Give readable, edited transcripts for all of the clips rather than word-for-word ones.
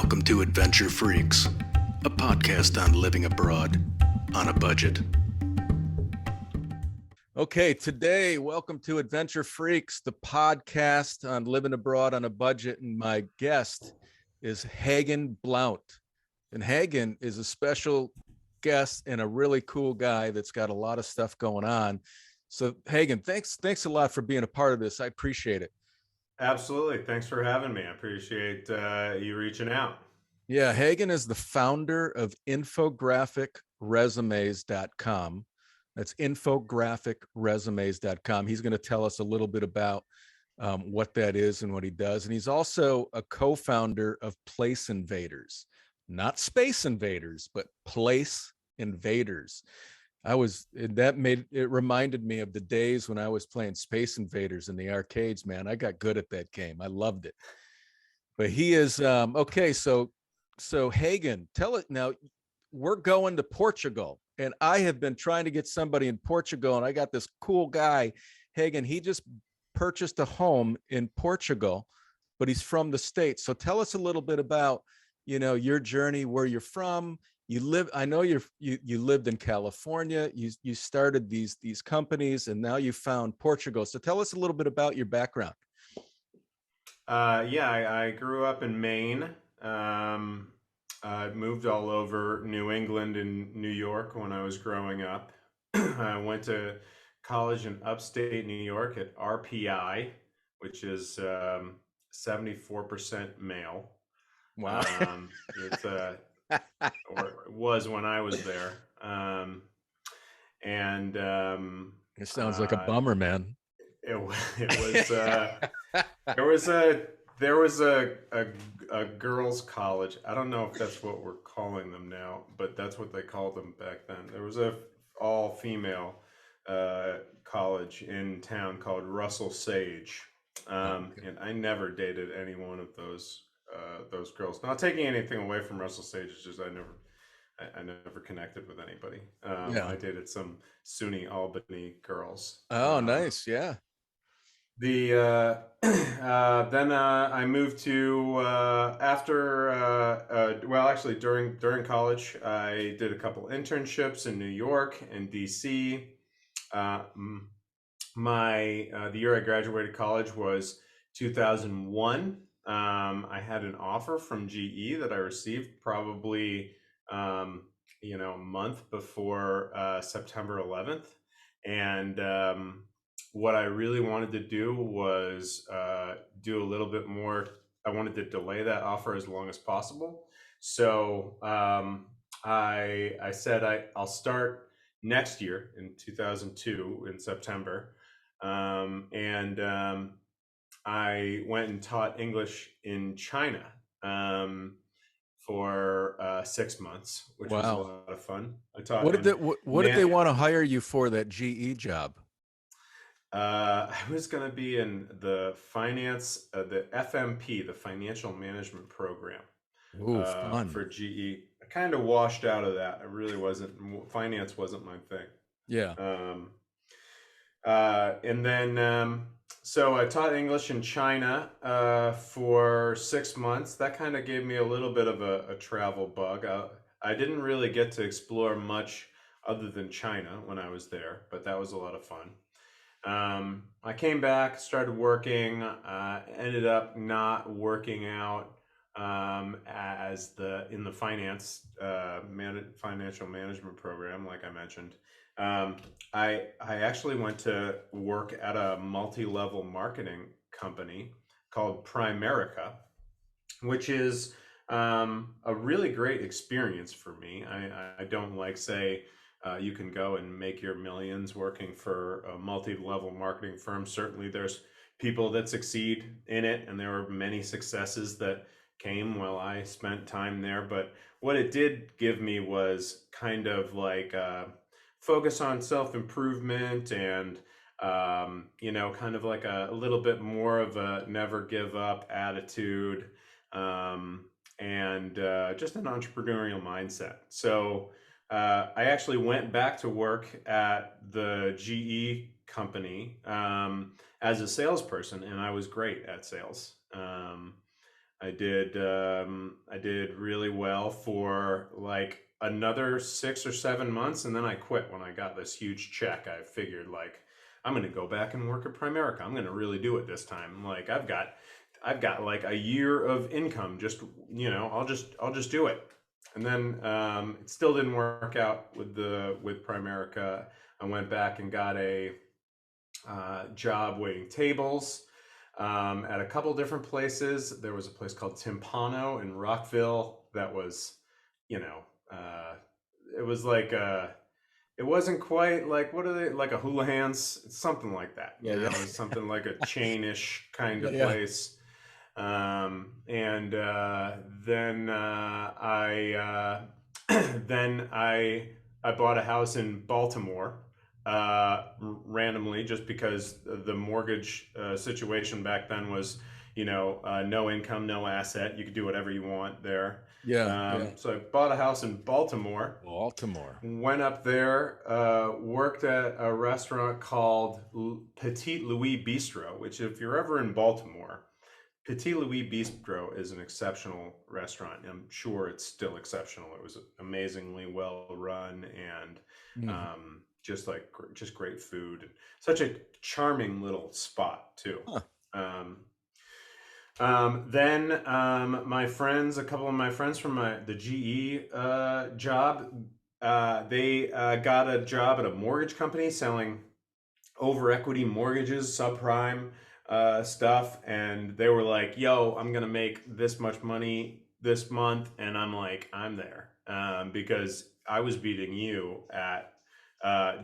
Welcome to Adventure Freaks, a podcast on living abroad on a budget. Okay, today, welcome to Adventure Freaks, the podcast on living abroad on a budget. And my guest is Hagan Blount. And Hagan is a special guest and a really cool guy that's got a lot of stuff going on. So Hagan, thanks a lot for being a part of this. I appreciate it. Absolutely. Thanks for having me. I appreciate you reaching out. Yeah, Hagan is the founder of infographic.resumes.com. That's infographic.resumes.com. He's going to tell us a little bit about what that is and what he does. And he's also a co-founder of Place Invaders, not Space Invaders, but Place Invaders. It reminded me of the days when I was playing Space Invaders in the arcades, man. I got good at that game. I loved it. But he is, okay. So Hagan, tell it now. We're going to Portugal, and I have been trying to get somebody in Portugal, and I got this cool guy, Hagan. He just purchased a home in Portugal, but he's from the States. So tell us a little bit about, your journey, where you're from. I know you lived in California. You started these companies, and now you found Portugal. So tell us a little bit about your background. I grew up in Maine. I moved all over New England and New York when I was growing up. I went to college in upstate New York at RPI, which is 74% male. Wow. It's or it was when I was there. It sounds like a bummer, man. It was there was a girls' college. I don't know if that's what we're calling them now, but that's what they called them back then. There was a all-female college in town called Russell Sage, and I never dated any one of those girls. Not taking anything away from Russell Sage, it's just I never connected with anybody. I dated some SUNY Albany girls. Oh, nice, yeah. Then I moved to during college I did a couple internships in New York and DC. The year I graduated college was 2001. I had an offer from GE that I received probably a month before September 11th, and what I really wanted to do was do a little bit more. I wanted to delay that offer as long as possible. So I said I'll start next year in 2002 in September. I went and taught English in China for 6 months, which was a lot of fun. I taught. What did they want to hire you for, that GE job? I was going to be in the finance, the FMP, the Financial Management Program. Ooh, fun. For GE. I kind of washed out of that. I really wasn't. Finance wasn't my thing. Yeah. So I taught English in China for 6 months. That kind of gave me a little bit of a travel bug. I didn't really get to explore much other than China when I was there, but that was a lot of fun. I came back, started working, ended up not working out in the financial management program, like I mentioned. I actually went to work at a multi-level marketing company called Primerica, which is a really great experience for me. I don't like say. You can go and make your millions working for a multi-level marketing firm. Certainly there's people that succeed in it, and there were many successes that came while I spent time there. But what it did give me was kind of like focus on self-improvement and, kind of like a little bit more of a never give up attitude, and just an entrepreneurial mindset. So I actually went back to work at the GE company as a salesperson, and I was great at sales. I did really well for like another 6 or 7 months, and then I quit when I got this huge check. I figured like I'm gonna go back and work at Primerica. I'm gonna really do it this time. Like I've got like a year of income. Just I'll just do it. And then it still didn't work out with Primerica. I went back and got a job waiting tables at a couple different places. There was a place called Timpano in Rockville that was, you know, uh, it was like it wasn't quite like, what are they, like a Houlihan's, something like that. Yeah, It was something like a chainish kind of yeah. place. And then I then I bought a house in Baltimore randomly, just because the mortgage situation back then was, no income, no asset. You could do whatever you want there. Yeah, yeah. So I bought a house in Baltimore. Baltimore. Went up there, worked at a restaurant called Petit Louis Bistro, which, if you're ever in Baltimore, Petit Louis Bistro is an exceptional restaurant. I'm sure it's still exceptional. It was amazingly well run, and Mhm. just great food. Such a charming little spot too. Huh. Then a couple of my friends from the GE job, they got a job at a mortgage company selling over equity mortgages, subprime stuff, and they were like, "Yo, I'm gonna make this much money this month," and I'm like, "I'm there," because I was beating you at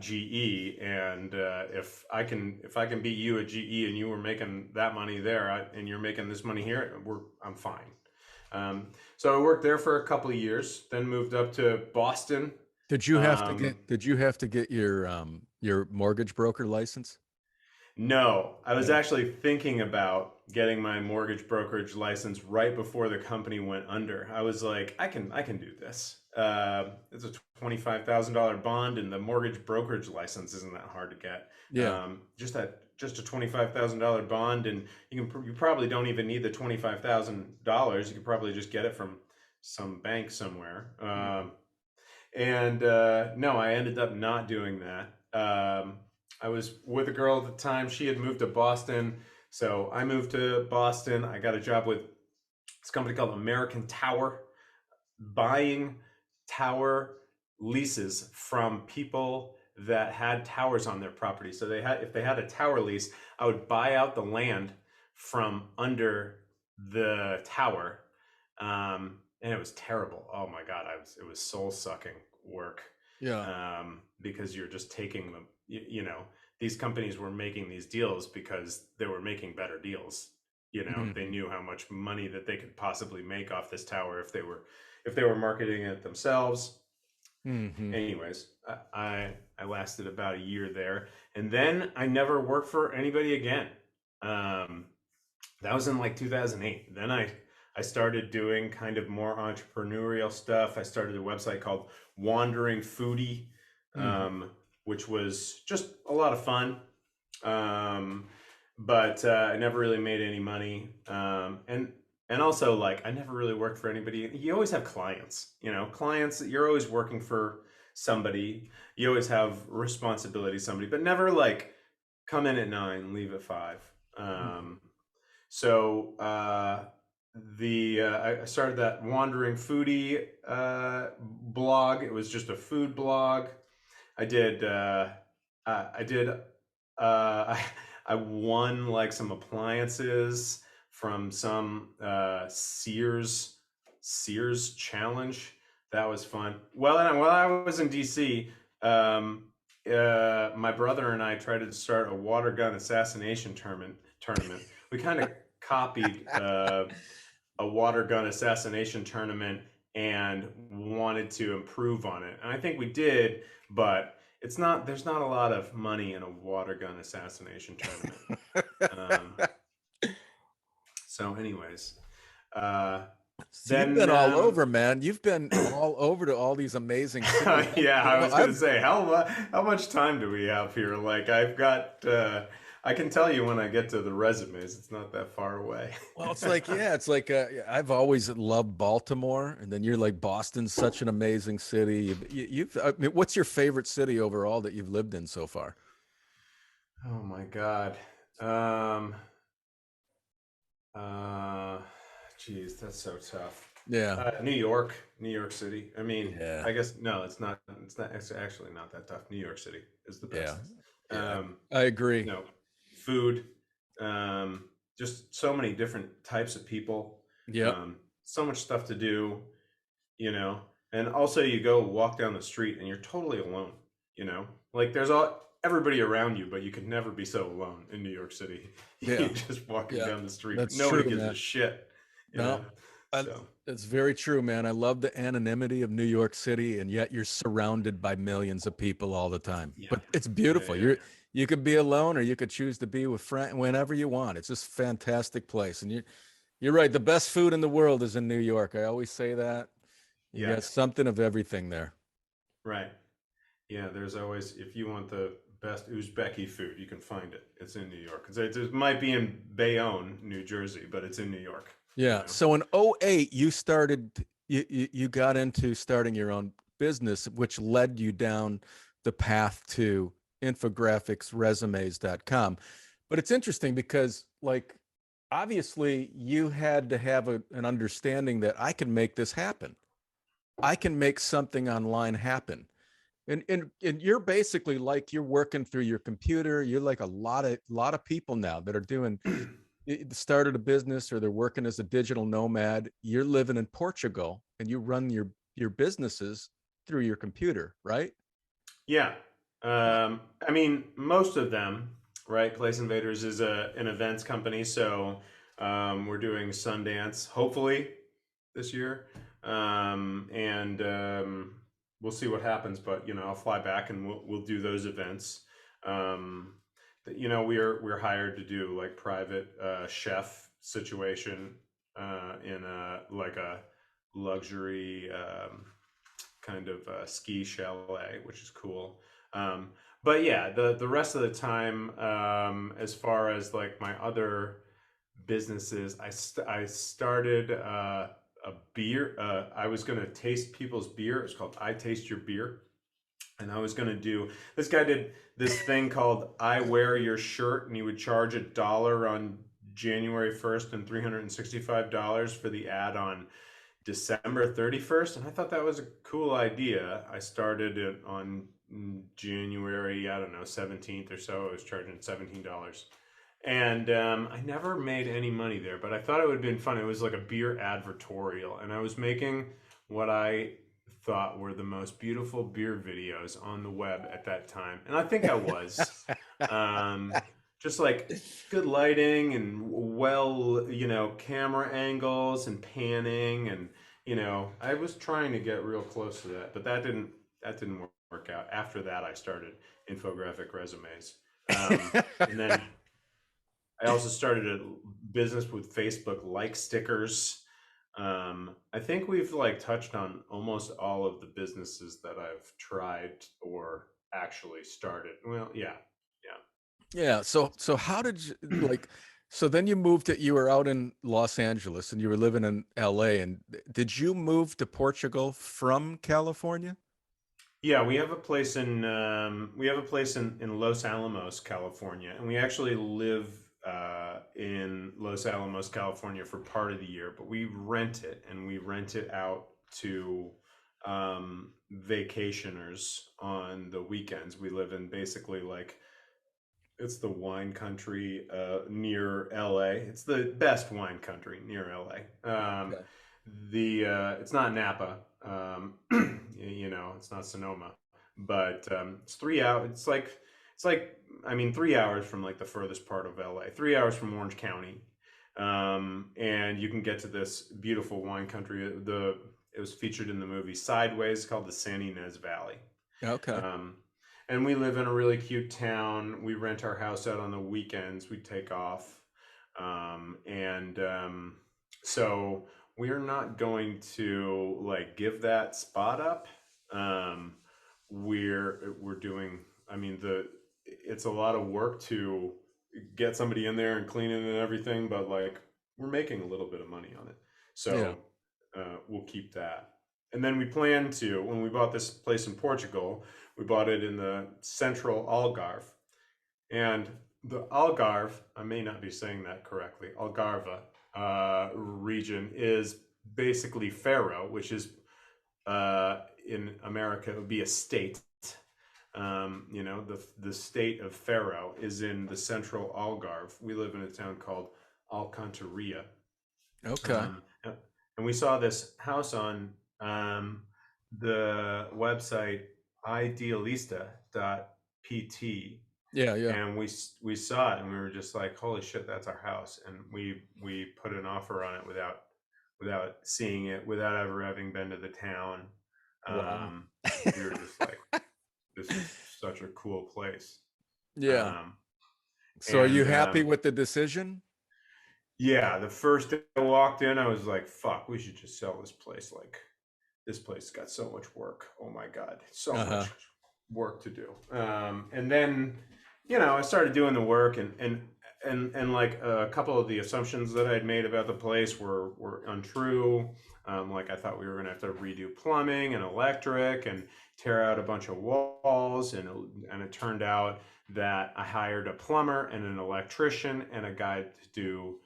GE, and if I can beat you at GE, and you were making that money there, and you're making this money here, I'm fine. So I worked there for a couple of years, then moved up to Boston. Did you have to get your mortgage broker license? No, I was Yeah. actually thinking about getting my mortgage brokerage license right before the company went under. I was like, I can do this. It's a $25,000 bond, and the mortgage brokerage license isn't that hard to get. Yeah. Just a $25,000 bond, and you probably don't even need the $25,000. You could probably just get it from some bank somewhere. And no, I ended up not doing that. I was with a girl at the time. She had moved to Boston. So I moved to Boston. I got a job with this company called American Tower, buying tower leases from people that had towers on their property. So if they had a tower lease, I would buy out the land from under the tower. And it was terrible. Oh my God. It was soul sucking work. Yeah. Because you're just taking them, these companies were making these deals because they were making better deals. They knew how much money that they could possibly make off this tower if they were marketing it themselves. Mm-hmm. Anyways, I lasted about a year there, and then I never worked for anybody again. That was in like 2008. Then I started doing kind of more entrepreneurial stuff. I started a website called Wandering Foodie, which was just a lot of fun. But I never really made any money. And also, like, I never really worked for anybody. You always have clients, clients. You're always working for somebody. You always have responsibility to somebody, but never like come in at 9, leave at 5. So I started that Wandering Foodie blog. It was just a food blog. I won like some appliances from some Sears challenge. That was fun. Well, while I was in DC, my brother and I tried to start a water gun assassination tournament. We kind of copied a water gun assassination tournament and wanted to improve on it. And I think we did, but there's not a lot of money in a water gun assassination tournament. So anyways, So you've been all over, man. You've been all over to all these amazing cities. Yeah, I was going to say, how much time do we have here? Like I've got I can tell you when I get to the resumes, it's not that far away. Well, it's like, yeah, it's like I've always loved Baltimore, and then you're like Boston's such an amazing city. You've I mean, what's your favorite city overall that you've lived in so far? Oh my God. Um, uh, Geez, that's so tough. Yeah, New York City. I mean, yeah, I guess no, it's not. It's not. It's actually not that tough. New York City is the yeah, best. yeah. Um, I agree. you know, food, um, just so many different types of people, Yep. so much stuff to do, you know, and also you go walk down the street and you're totally alone, you know, like there's all everybody around you, but you could never be so alone in New York City. You're Yeah, just walking yeah. down the street, That's nobody true, gives a man. shit, you No, know. I, So it's very true, man. I love the anonymity of New York City, and yet you're surrounded by millions of people all the time. yeah, But it's yeah, beautiful. yeah, yeah. You could be alone, or you could choose to be with friends whenever you want. It's just a fantastic place, and you're right. The best food in the world is in New York. I always say that. You Yeah, got something of everything there. right. Yeah, there's always, if you want the best Uzbeki food, you can find it. It's in New York. It might be in Bayonne, New Jersey, but it's in New York, you Yeah. know. So in '08, you got into starting your own business, which led you down the path to infographicsresumes.com. But it's interesting because like obviously you had to have an understanding that I can make this happen. I can make something online happen. And you're basically like you're working through your computer. You're like a lot of people now that are doing started a business or they're working as a digital nomad. You're living in Portugal and you run your businesses through your computer, right? Yeah. I mean, most of them, right? Place Invaders is an events company, so we're doing Sundance hopefully this year, and we'll see what happens. But you know, I'll fly back and we'll do those events. Um, you know, we're hired to do like private chef situation in a like a luxury. Kind of ski chalet, which is cool. Um, but yeah, the rest of the time, as far as like my other businesses, I started a beer. I was going to taste people's beer. It's called I Taste Your Beer. And I was going to do, this guy did this thing called I Wear Your Shirt, and he would charge $1 on January 1st and $365 for the ad on December 31st, and I thought that was a cool idea. I started it on January, I don't know, 17th or so. I was charging $17. And I never made any money there, but I thought it would have been fun. It was like a beer advertorial, and I was making what I thought were the most beautiful beer videos on the web at that time. And I think I was. Um, just like good lighting and well, you know, camera angles and panning and you know, I was trying to get real close to that, but that didn't work out. After that, I started infographic resumes, and then I also started a business with Facebook like stickers. I think we've like touched on almost all of the businesses that I've tried or actually started. Well, yeah, Yeah. So how did you yeah. like so then you moved to you were out in Los Angeles and you were living in LA, and did you move to Portugal from California? Yeah, we have a place in Los Alamos, California, and we actually live in Los Alamos, California for part of the year, but we rent it and we rent it out to vacationers on the weekends. We live in basically like it's the wine country near LA. It's the best wine country near LA. Okay. The It's not Napa, you know, it's not Sonoma, but it's 3 hours. It's like I mean 3 hours from like the furthest part of LA. 3 hours from Orange County, and you can get to this beautiful wine country. It was featured in the movie Sideways, called the San Ynez Valley. Okay. Um, and we live in a really cute town. We rent our house out on the weekends. We take off. And So we're not going to like give that spot up. Um, we're doing, I mean, it's a lot of work to get somebody in there and clean it and everything, but like we're making a little bit of money on it, Yeah. so we'll keep that. And then we plan to, when we bought this place in Portugal, we bought it in the central Algarve, and the Algarve, I may not be saying that correctly, Algarve region is basically Faro, which is in America, it would be a state. The state of Faro is in the central Algarve. We live in a town called Alcantarilla. Okay. And we saw this house on the website idealista.pt, Yeah. Yeah. and we saw it and we were just like, holy shit, that's our house. And we put an offer on it without seeing it, without ever having been to the town. Wow. We were just like, this is such a cool place. Yeah. um, So are you and happy with the decision? Yeah, the first day I walked in, I was like, fuck, we should just sell this place. Like, this place got so much work. Oh my God, so Uh-huh. much work to do. And then, I started doing the work, and like a couple of the assumptions that I'd made about the place were untrue. Like I thought we were gonna have to redo plumbing and electric and tear out a bunch of walls, and it turned out that I hired a plumber and an electrician and a guy to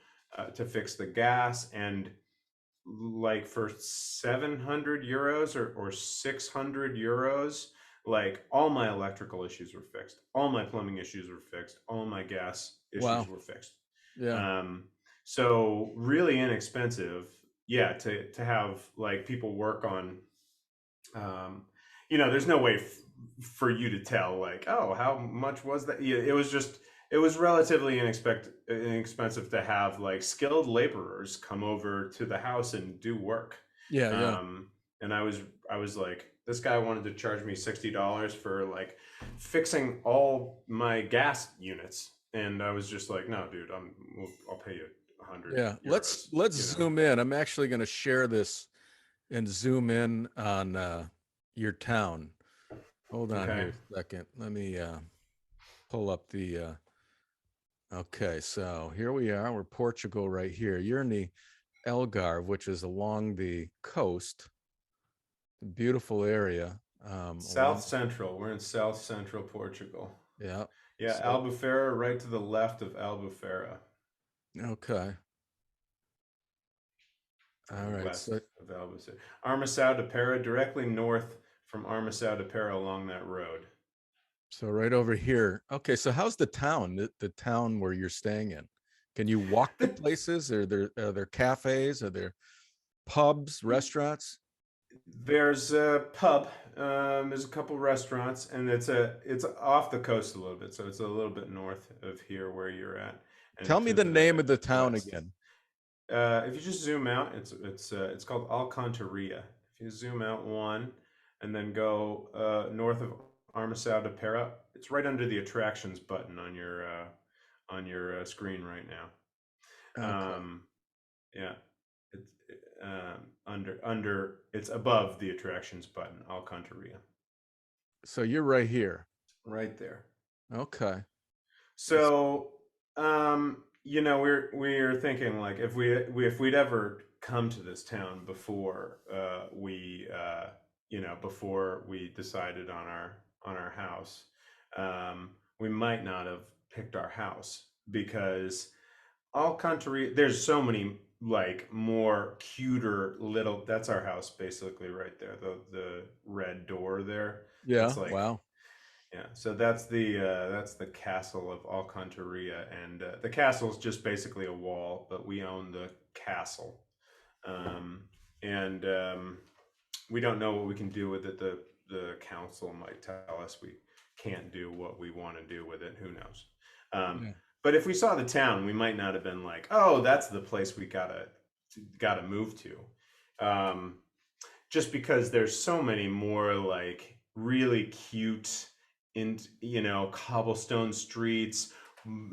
fix the gas, and like for 700 euros or 600 euros, like all my electrical issues were fixed, all my plumbing issues were fixed, all my gas issues Wow. were fixed. Yeah. um so really inexpensive, yeah, to have like people work on. There's no way for you to tell, like, oh, how much was that. Yeah, it was relatively inexpensive to have like skilled laborers come over to the house and do work. Yeah. Yeah. And I was like, this guy wanted to charge me $60 for like fixing all my gas units, and I was just like, no, dude, I'll pay you 100 Yeah. euros. Let's zoom in. I'm actually going to share this and zoom in on your town. Hold on Okay. here a second. Let me pull up the okay, so here we are. We're Portugal right here. You're in the Algarve, which is along the coast. Beautiful area. South Central. We're in South Central Portugal. Yeah. Yeah, So Albufeira, right to the left of Albufeira, okay. All or right. west So of Albufeira. Armaçao de Pera, directly north from Armaçao de Pera along that road. right over here. Okay, so how's the town? The town where you're staying in? Can you walk to The, places? Are there cafes? Are there pubs, restaurants? there's a pub. There's a couple restaurants, and it's off the coast a little bit, so it's a little bit north of here where you're at, Tell and me to the name the of the town west. again. If you just zoom out, it's called Alcantarilla. If you zoom out one, and then go north of Armaçao de Pera, it's right under the attractions button on your screen right now. Okay. Yeah, it's under it's above the attractions button, Alcantarilla, So you're right here. right there. Okay. So, we're thinking like if we'd ever come to this town before before we decided on our house, we might not have picked our house, because all country there's so many like more cuter little. That's our house basically right there. The red door there. Yeah. That's like, Wow. yeah, so that's the castle of Alcantarilla, and the castle is just basically a wall, but we own the castle, and we don't know what we can do with it. The council might tell us we can't do what we want to do with it. Who knows? Um, Yeah. but if we saw the town, we might not have been like, oh, that's the place we gotta move to. Just because there's so many more like really cute in cobblestone streets,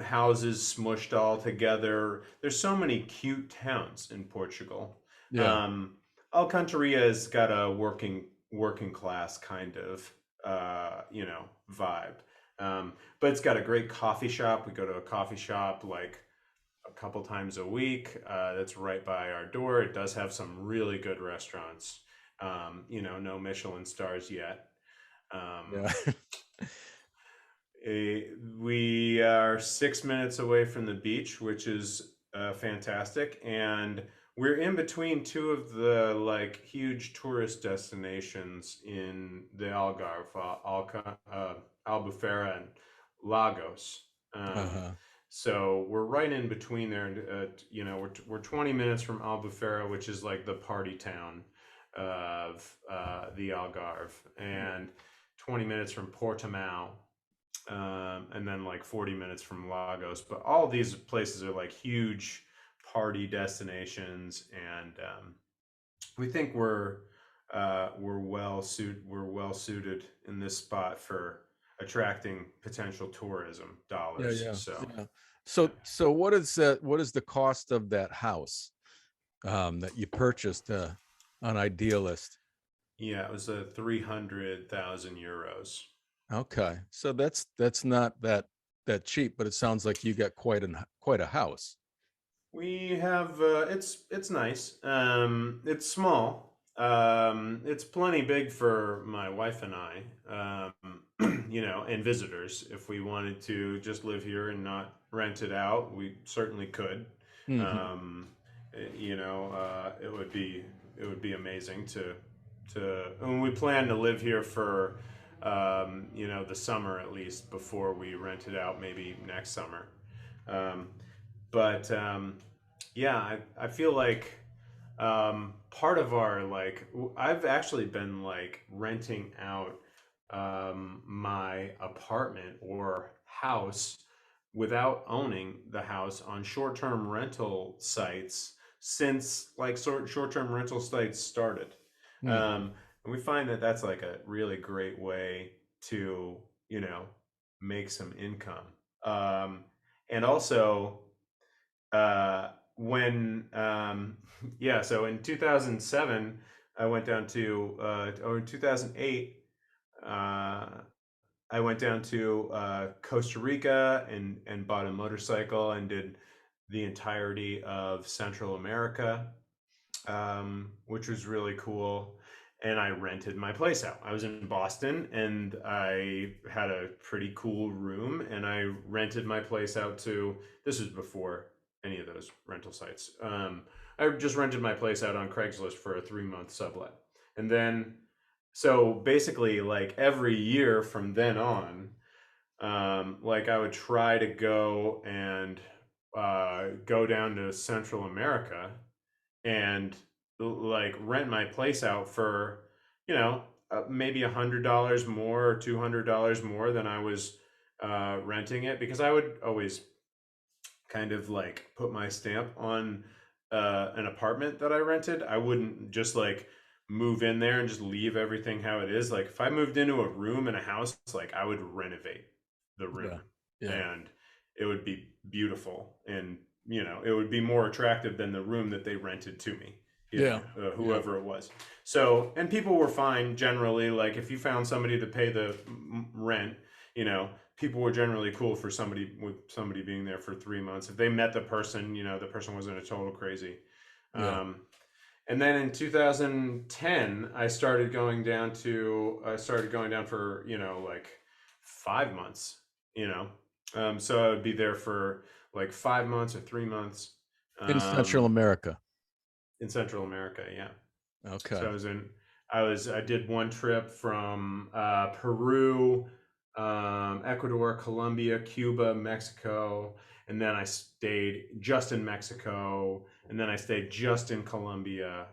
houses smushed all together. There's so many cute towns in Portugal. Yeah. um Alcantarilla's got a working class kind of vibe. But it's got a great coffee shop. We go to a coffee shop like a couple times a week. That's right by our door. It does have some really good restaurants. No Michelin stars yet. Um, Yeah. Eh, we are 6 minutes away from the beach, which is fantastic, and we're in between two of the like huge tourist destinations in the Algarve, Albufeira and Lagos. Um, Uh-huh. so we're right in between there, and we're 20 minutes from Albufeira, which is like the party town of the Algarve, and 20 minutes from Portimao, and then like 40 minutes from Lagos. But all of these places are like huge party destinations, and we think we're well suited in this spot for attracting potential tourism Yeah, dollars. yeah, So yeah. yeah, So what is the cost of that house that you purchased on Idealist? yeah, it was a 300,000 euros. Okay. So that's not that cheap, but it sounds like you got quite a house. We have it's nice. It's small. It's plenty big for my wife and I. And visitors. If we wanted to just live here and not rent it out, we certainly could. Hmm. Um, it would be amazing and we plan to live here for the summer at least before we rent it out, maybe next summer. Um, but yeah, I feel like part of our like I've actually been like renting out my apartment or house without owning the house on short-term rental sites since like short-term rental sites started. Hmm. um, and we find that that's like a really great way to make some income. And also when yeah, so in 2007 I went down to or in 2008 uh, I went down to Costa Rica and bought a motorcycle and did the entirety of Central America, which was really cool. And I rented my place out. I was in Boston and I had a pretty cool room, and I rented my place out to, this was before any of those rental sites. I just rented my place out on Craigslist for a 3 month sublet. And then, so basically, like every year from then on, like I would try to go down to Central America and like rent my place out for maybe $100 more or $200 more than I was renting it, because I would always kind of like put my stamp on an apartment that I rented. I wouldn't just like move in there and just leave everything how it is. Like if I moved into a room in a house, like I would renovate the room, Yeah. Yeah. and it would be beautiful, and it would be more attractive than the room that they rented to me, Yeah. Yeah. whoever it was. So, and people were fine generally. Like if you found somebody to pay the rent, you know, people were generally cool for somebody being there for 3 months. If they met the person, the person wasn't a total crazy. Yeah. Um, and then in 2010, I started going down for, like 5 months, you know. So I would be there for like 5 months or 3 months, In Central um, America. in Central America. Yeah. So Okay. I did one trip from Peru, Ecuador, Colombia, Cuba, Mexico, and then I stayed just in Mexico, and then I stayed just in Colombia.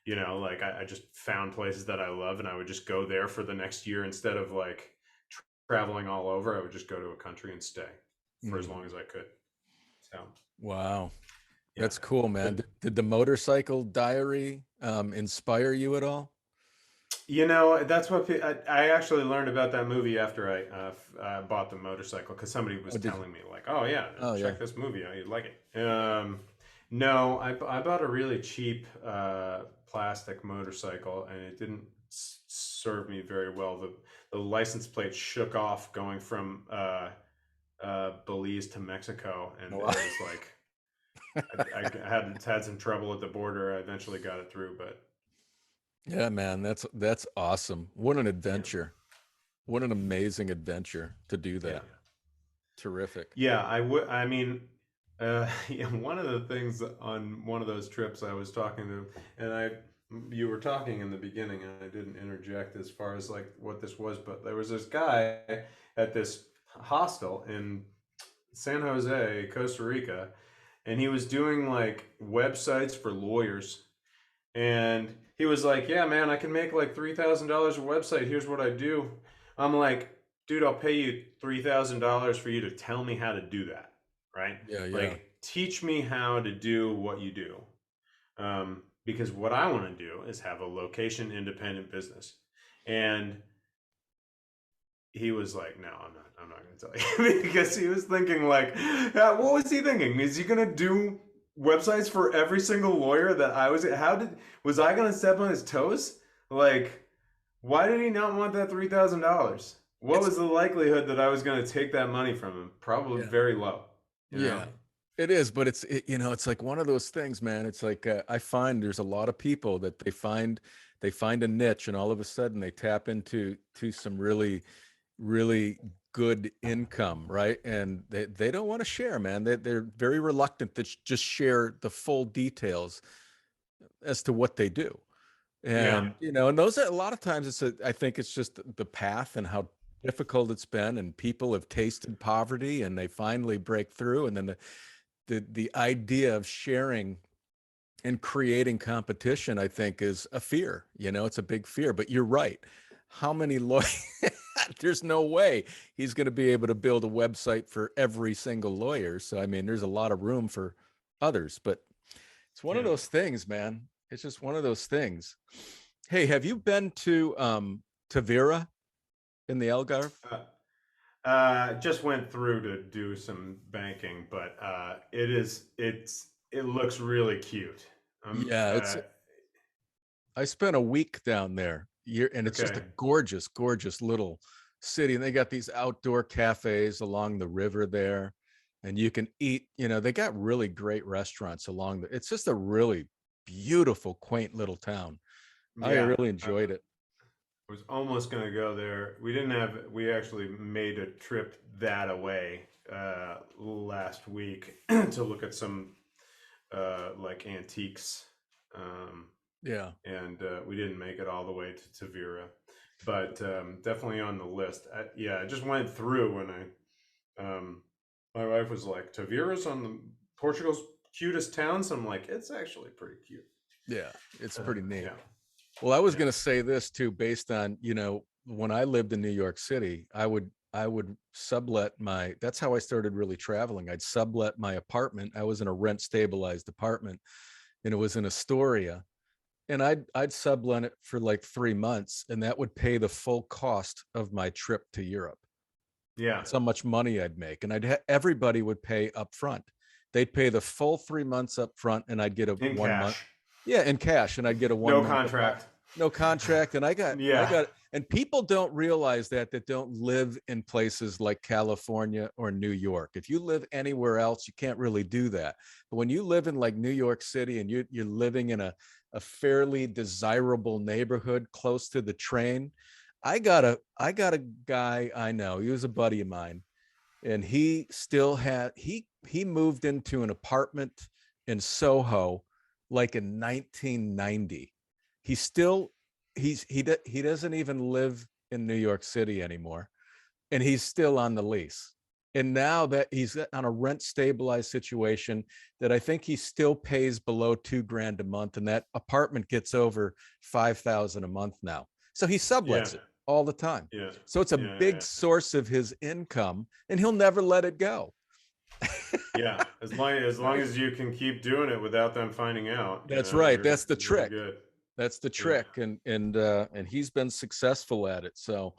Like I just found places that I love, and I would just go there for the next year instead of like traveling all over. I would just go to a country and stay for as Mm. long as I could. So Wow. yeah, That's cool, man. but Did the motorcycle diary inspire you at all? That's what I actually learned about that movie after I bought the motorcycle, because somebody was Oh, did you? telling me like, "Oh yeah, Oh, yeah. check this movie out. You'd like it." No, I bought a really cheap plastic motorcycle, and it didn't served me very well. The license plate shook off going from Belize to Mexico, and it Wow. was like I had some trouble at the border. I eventually got it through, but Yeah, man, that's awesome. What an yeah, adventure. What an amazing adventure to do yeah. that. Terrific. Yeah, I would. I mean, yeah, one of the things on one of those trips I was talking to, and you were talking in the beginning, and I didn't interject as far as like what this was, but there was this guy at this hostel in San Jose, Costa Rica, and he was doing like websites for lawyers. And he was like, "Yeah, man, I can make like $3,000 a website. Here's what I do." I'm like, "Dude, I'll pay you $3,000 for you to tell me how to do that, right? Yeah, yeah. Like, teach me how to do what you do." Because what I want to do is have a location independent business. And he was like, "No, I'm not going to tell you," because he was thinking like, what was he thinking? Is he going to do websites for every single lawyer that I was? Was I going to step on his toes? Like, why did he not want that $3,000? What It's was the likelihood that I was going to take that money from him? Probably yeah. very low. You know? Yeah. It is, but it's like one of those things, man. It's like I find there's a lot of people that they find a niche, and all of a sudden they tap into some really good income, right? And they don't want to share, man. They're very reluctant to just share the full details as to what they do. Yeah. And and those are a lot of times I think it's just the path and how difficult it's been, and people have tasted poverty and they finally break through, and then the idea of sharing and creating competition, I think, is a fear. It's a big fear. But you're right. How many lawyers? There's no way he's going to be able to build a website for every single lawyer. So I mean, there's a lot of room for others. But it's one of Yeah. those things, man. It's just one of those things. Hey, have you been to Tavira in the Algarve? Just went through to do some banking, but it looks really cute. Yeah, I spent a week down there, and it's just Okay. a gorgeous, gorgeous little city. And they got these outdoor cafes along the river there, and you can eat. They got really great restaurants along it's just a really beautiful, quaint little town. I Yeah, really I enjoyed it. was almost gonna go there. We actually made a trip that away last week to look at some like antiques, um, Yeah. and we didn't make it all the way to Tavira, but definitely on the list. I just went through when my wife was like, "Tavira's on the Portugal's cutest towns." I'm like, "It's actually pretty cute." Yeah, it's pretty neat. Yeah, Well, I was yeah, going to say this too, based on, when I lived in New York City, I would sublet that's how I started really traveling. I'd sublet my apartment. I was in a rent stabilized apartment, and it was in Astoria, and I'd sublet it for like 3 months, and that would pay the full cost of my trip to Europe. yeah. That's how much money I'd make. And everybody would pay up front. They'd pay the full 3 months up front, and I'd get a In 1 month. cash, Yeah, in cash, and I'd get a no 1 month contract. no contract. And I Yeah, got, and people don't realize that don't live in places like California or New York. If you live anywhere else, you can't really do that. But when you live in like New York City, and you're living in a fairly desirable neighborhood close to the train, I got a guy I know. He was a buddy of mine, and he still had he moved into an apartment in Soho like in 1990. He still he doesn't even live in New York City anymore, and he's still on the lease. And now that he's on a rent stabilized situation, that I think he still pays below 2 grand a month, and that apartment gets over 5,000 a month now. So he yeah, sublets it all the time. yeah, So it's a yeah, yeah, big source of his income, and he'll never let it go. yeah. As long Right. as you can keep doing it without them finding out, That's right. That's the you're trick. good. That's the Yeah, trick. And he's been successful at it. So,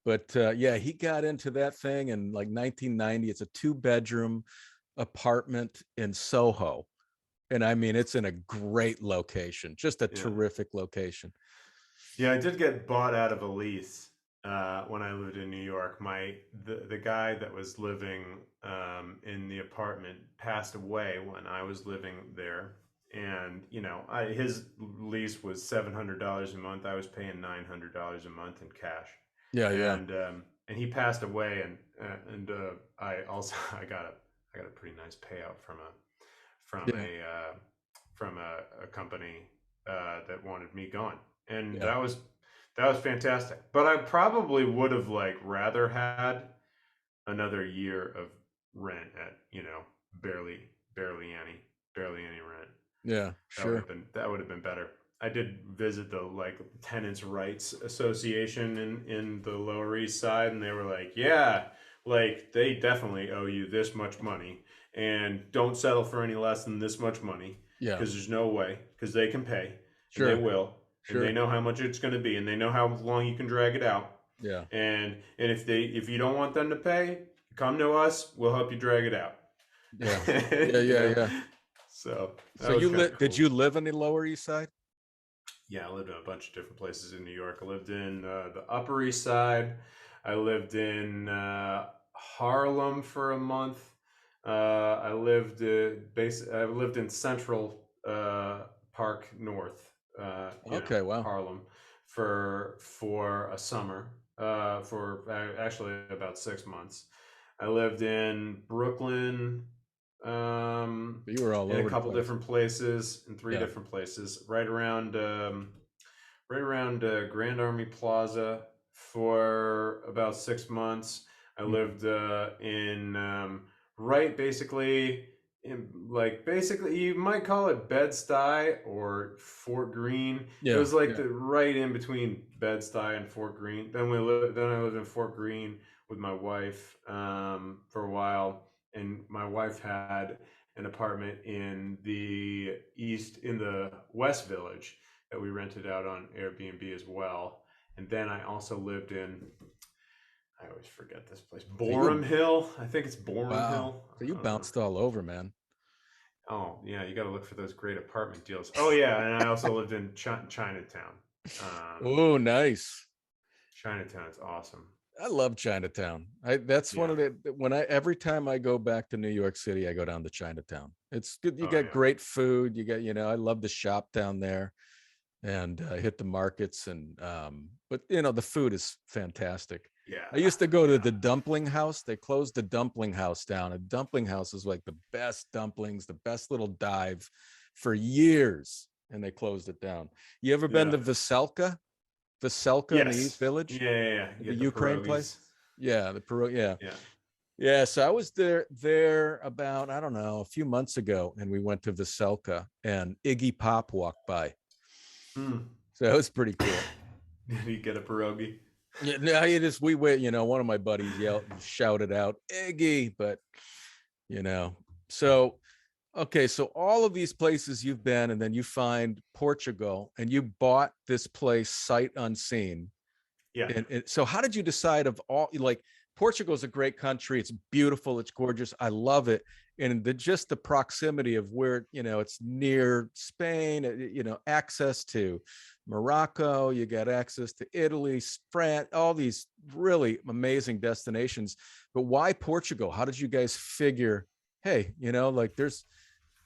but yeah, he got into that thing in like 1990. It's a 2-bedroom apartment in Soho. And I mean, it's in a great location, just a yeah. terrific location. Yeah, I did get bought out of a lease when I lived in New York. The guy that was living in the apartment passed away when I was living there, and his lease was $700 a month. I was paying $900 a month in cash, Yeah, yeah, and he passed away, and I also I got a pretty nice payout from yeah, a uh, a company that wanted me gone, and yeah, that was fantastic. But I probably would have rather had another year of rent at barely barely any rent. yeah. Sure. That would have been better. I did visit the tenants rights association in the Lower East Side, and they were like, yeah, they definitely owe you this much money, and don't settle for any less than this much money, Yeah, because there's no way, because they can pay, and they sure, will, and they sure. know how much it's going to be, and they know how long you can drag it out, Yeah, and if you don't want them to pay, come to us, we'll help you drag it out. yeah, yeah, you yeah, know yeah. so So that was kind of did cool. you live in the Lower East Side? Yeah, I lived in a bunch of different places in New York. I lived in the Upper East Side. I lived in Harlem for a month. I lived in Central Park North. Okay, wow. Harlem for a summer. For actually about 6 months. I lived in Brooklyn, So you were all in a over the couple place. different places, in three Yeah. different places, right around Grand Army Plaza for about 6 months. I Mhm. lived in right basically basically you might call it Bed-Stuy or Fort Greene. It Yeah, was like yeah. the right in between Bed-Stuy and Fort Greene. Then I lived in Fort Greene with my wife for a while, and my wife had an apartment in the West Village that we rented out on Airbnb as well. And then I also lived in, I always forget this place, So Borum Hill. I think it's Borum wow. Hill. So you I don't know. bounced all over, man. Oh yeah, you got to look for those great apartment deals. Oh yeah, and I also lived in Chinatown. Um, Oh, nice. Chinatown's awesome. I love Chinatown. That's one Yeah. of the when I every time I go back to New York City, I go down to Chinatown. It's good. You Oh got yeah. great food. You got, I love the shop down there and hit the markets but the food is fantastic. I Yeah. used to go to Yeah. the dumpling house. They closed the dumpling house down. A dumpling house is like the best dumplings, the best little dive for years, and they closed it down. You ever been Yeah. to Veselka in the East Yes. Village, Yeah. Yeah. Yeah. You the get the Ukraine place? pierogies. Yeah, yeah. Yeah. Yeah, so I was there about, I don't know, a few months ago, and we went to Veselka, and Iggy Pop walked by. Hmm. So it was pretty cool. Did you get a pierogi? Yeah, no, we wait. One of my buddies shouted out Iggy, but you know, so okay, so all of these places you've been, and then you find Portugal, and you bought this place sight unseen. Yeah. And so, how did you decide of all like Portugal is a great country. It's beautiful. It's gorgeous. I love it. And just the proximity of where, it's near Spain, access to Morocco, you got access to Italy, France, all these really amazing destinations. But why Portugal? How did you guys figure, hey, there's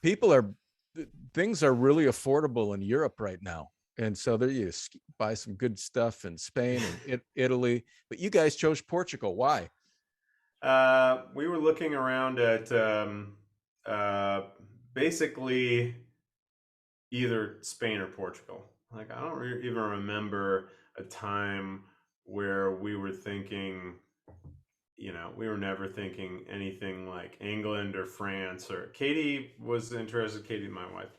people are things are really affordable in Europe right now. And so there you buy some good stuff in Spain and Italy, but you guys chose Portugal. Why? We were looking around at uh, basically either Spain or Portugal. I don't even remember a time where we were thinking, we were never thinking anything like England or France. Or Katie was interested. Katie, my wife,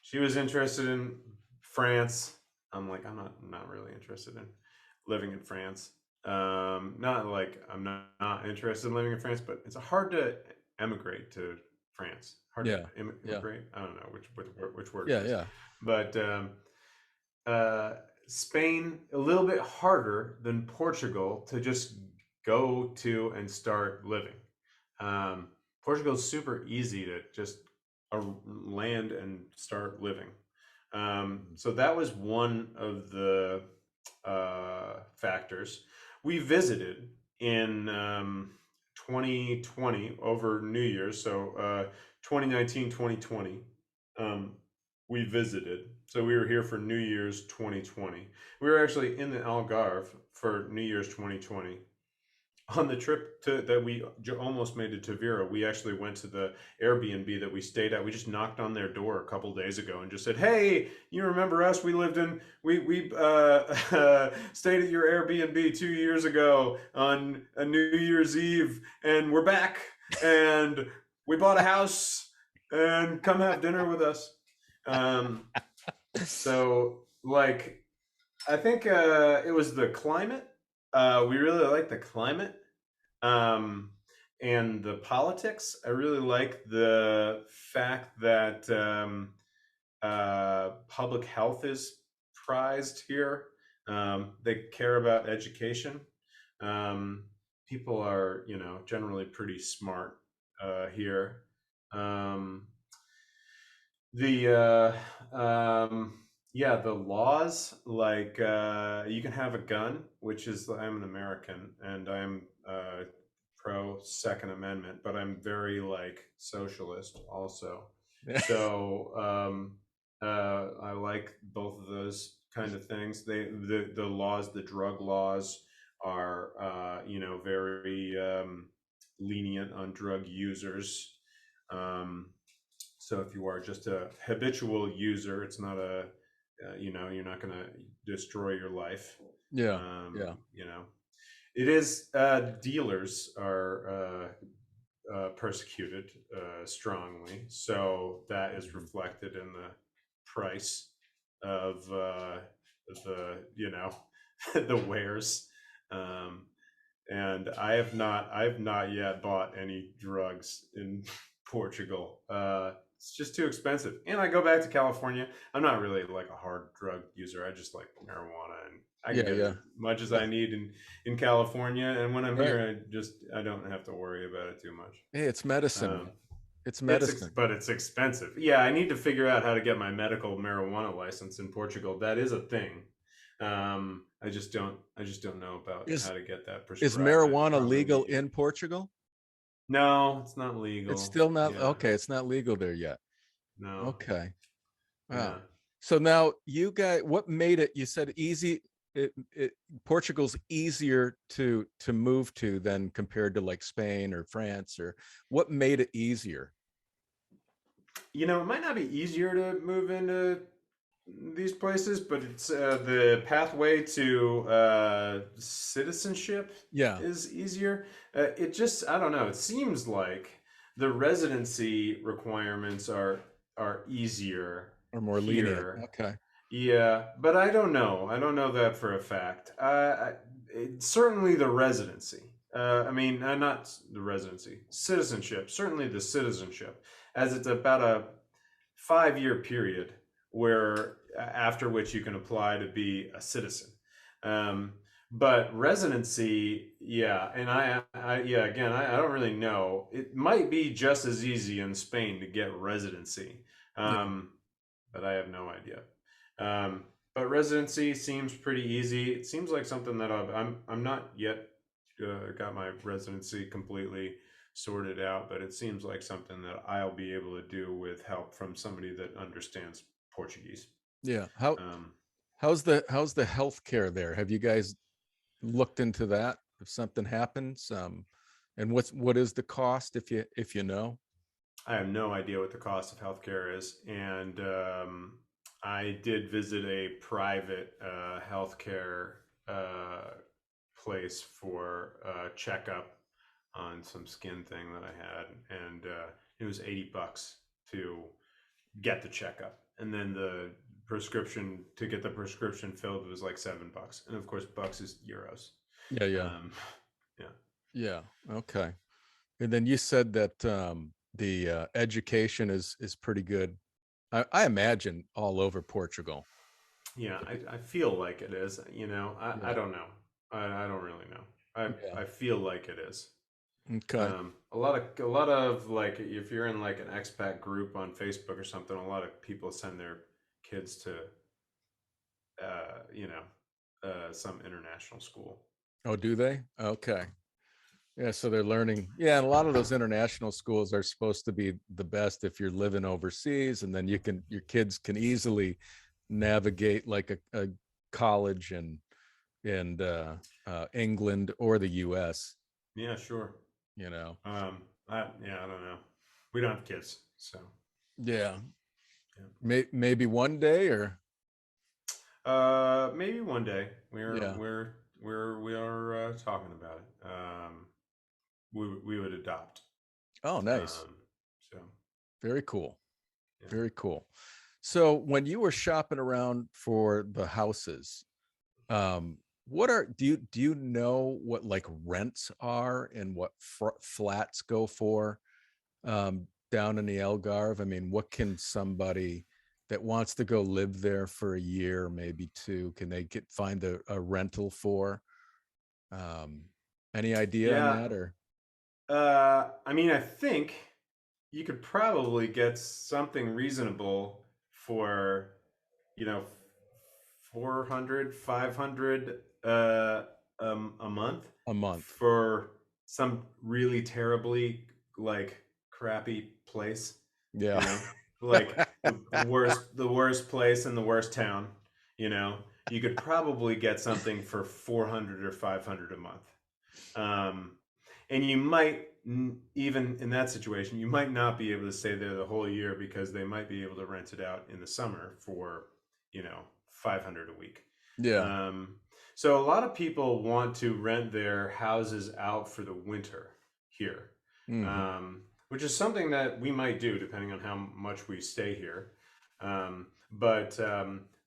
she was interested in France. I'm like, I'm not really interested in living in France. Not like not interested in living in France, but it's hard to emigrate to France. Hard to Yeah. Yeah. immigrate. I don't know which word it Yeah. is, Yeah. but uh, Spain a little bit harder than Portugal to just go to and start living. Um, Portugal is super easy to just land and start living. So that was one of the factors. We visited in 2020 over New Year's, so 2019, 2020. Um, we visited. So we were here for New Year's 2020. We were actually in the Algarve for New Year's 2020. On the trip that we almost made to Tavira, we actually went to the Airbnb that we stayed at. We just knocked on their door a couple days ago and just said, "Hey, you remember us? We stayed at your Airbnb 2 years ago on a New Year's Eve, and we're back, and we bought a house, and come have dinner with us." So like, I think it was the climate. We really like the climate. And the politics. I really like the fact that public health is prized here. They care about education. People are, generally pretty smart here. The yeah, the laws, like you can have a gun, which is, I'm an American and I'm pro Second Amendment, but I'm very like socialist also. So I like both of those kind of things. The laws, the drug laws are very lenient on drug users. So if you are just a habitual user, it's not you're not going to destroy your life. Yeah. It is, dealers are persecuted strongly. So that is reflected in the price of the, the wares. And I've not yet bought any drugs in Portugal. It's just too expensive. And I go back to California. I'm not really like a hard drug user. I just like marijuana, and I can get as much as I need in California. And when I'm here, I don't have to worry about it too much. Hey, it's medicine. It's medicine. But it's expensive. Yeah, I need to figure out how to get my medical marijuana license in Portugal. That is a thing. I just don't know about how to get that prescribed. Is marijuana legal in Portugal? No, it's not legal. It's still not. Yeah. Okay, it's not legal there yet. No. Okay. Wow. Yeah. So now you guys, what made it? You said easy. Portugal's easier to move to than compared to like Spain or France, or what made it easier? It might not be easier to move into these places, but it's the pathway to citizenship is easier. It just, I don't know, it seems like the residency requirements are easier or more lenient. Okay. Yeah, but I don't know that for a fact. Certainly the residency. Not the residency, citizenship. Certainly the citizenship, as it's about a 5-year period where after which you can apply to be a citizen. But residency, and I don't really know. It might be just as easy in Spain to get residency, but I have no idea. But residency seems pretty easy. It seems like something that I'm not yet got my residency completely sorted out, but it seems like something that I'll be able to do with help from somebody that understands Portuguese. Yeah. How's the healthcare there? Have you guys looked into that? If something happens, and what is the cost if you know? I have no idea what the cost of healthcare is, and I did visit a private healthcare place for a checkup on some skin thing that I had, and it was $80 to get the checkup, and then the prescription to get the prescription filled was like $7, and of course bucks is euros. Yeah. Okay. And then you said that the education is pretty good. I imagine all over Portugal. Yeah, I feel like it is. I don't know. I don't really know. I feel like it is. Okay. A lot of like, if you're in like an expat group on Facebook or something, a lot of people send their kids to, you know, some international school. Oh, do they? Okay. Yeah, so they're learning. Yeah, and a lot of those international schools are supposed to be the best if you're living overseas, and then your kids can easily navigate like a college in England or the US, Yeah, sure. you know. Yeah, I don't know. We don't have kids, so Yeah. yeah. Maybe one day or Maybe one day yeah. we are talking about it. We would adopt. Oh, nice. Um, so Very cool. yeah. Very cool. So when you were shopping around for the houses, um what are do you know what like rents are and what flats go for down in the Algarve? I mean, what can somebody that wants to go live there for a year, maybe two, can they find a rental for? um any idea on Yeah. that or I mean, I think you could probably get something reasonable for, you know, 400, 500 a month a month? for some really terribly like crappy place, you Yeah. know, like the worst place in the worst town, you know, you could probably get something for 400 or 500 a month. Um, and you might, even in that situation, you might not be able to stay there the whole year because they might be able to rent it out in the summer for, 500 a week. Yeah. Um, so a lot of people want to rent their houses out for the winter here, Hmm. which is something that we might do depending on how much we stay here. But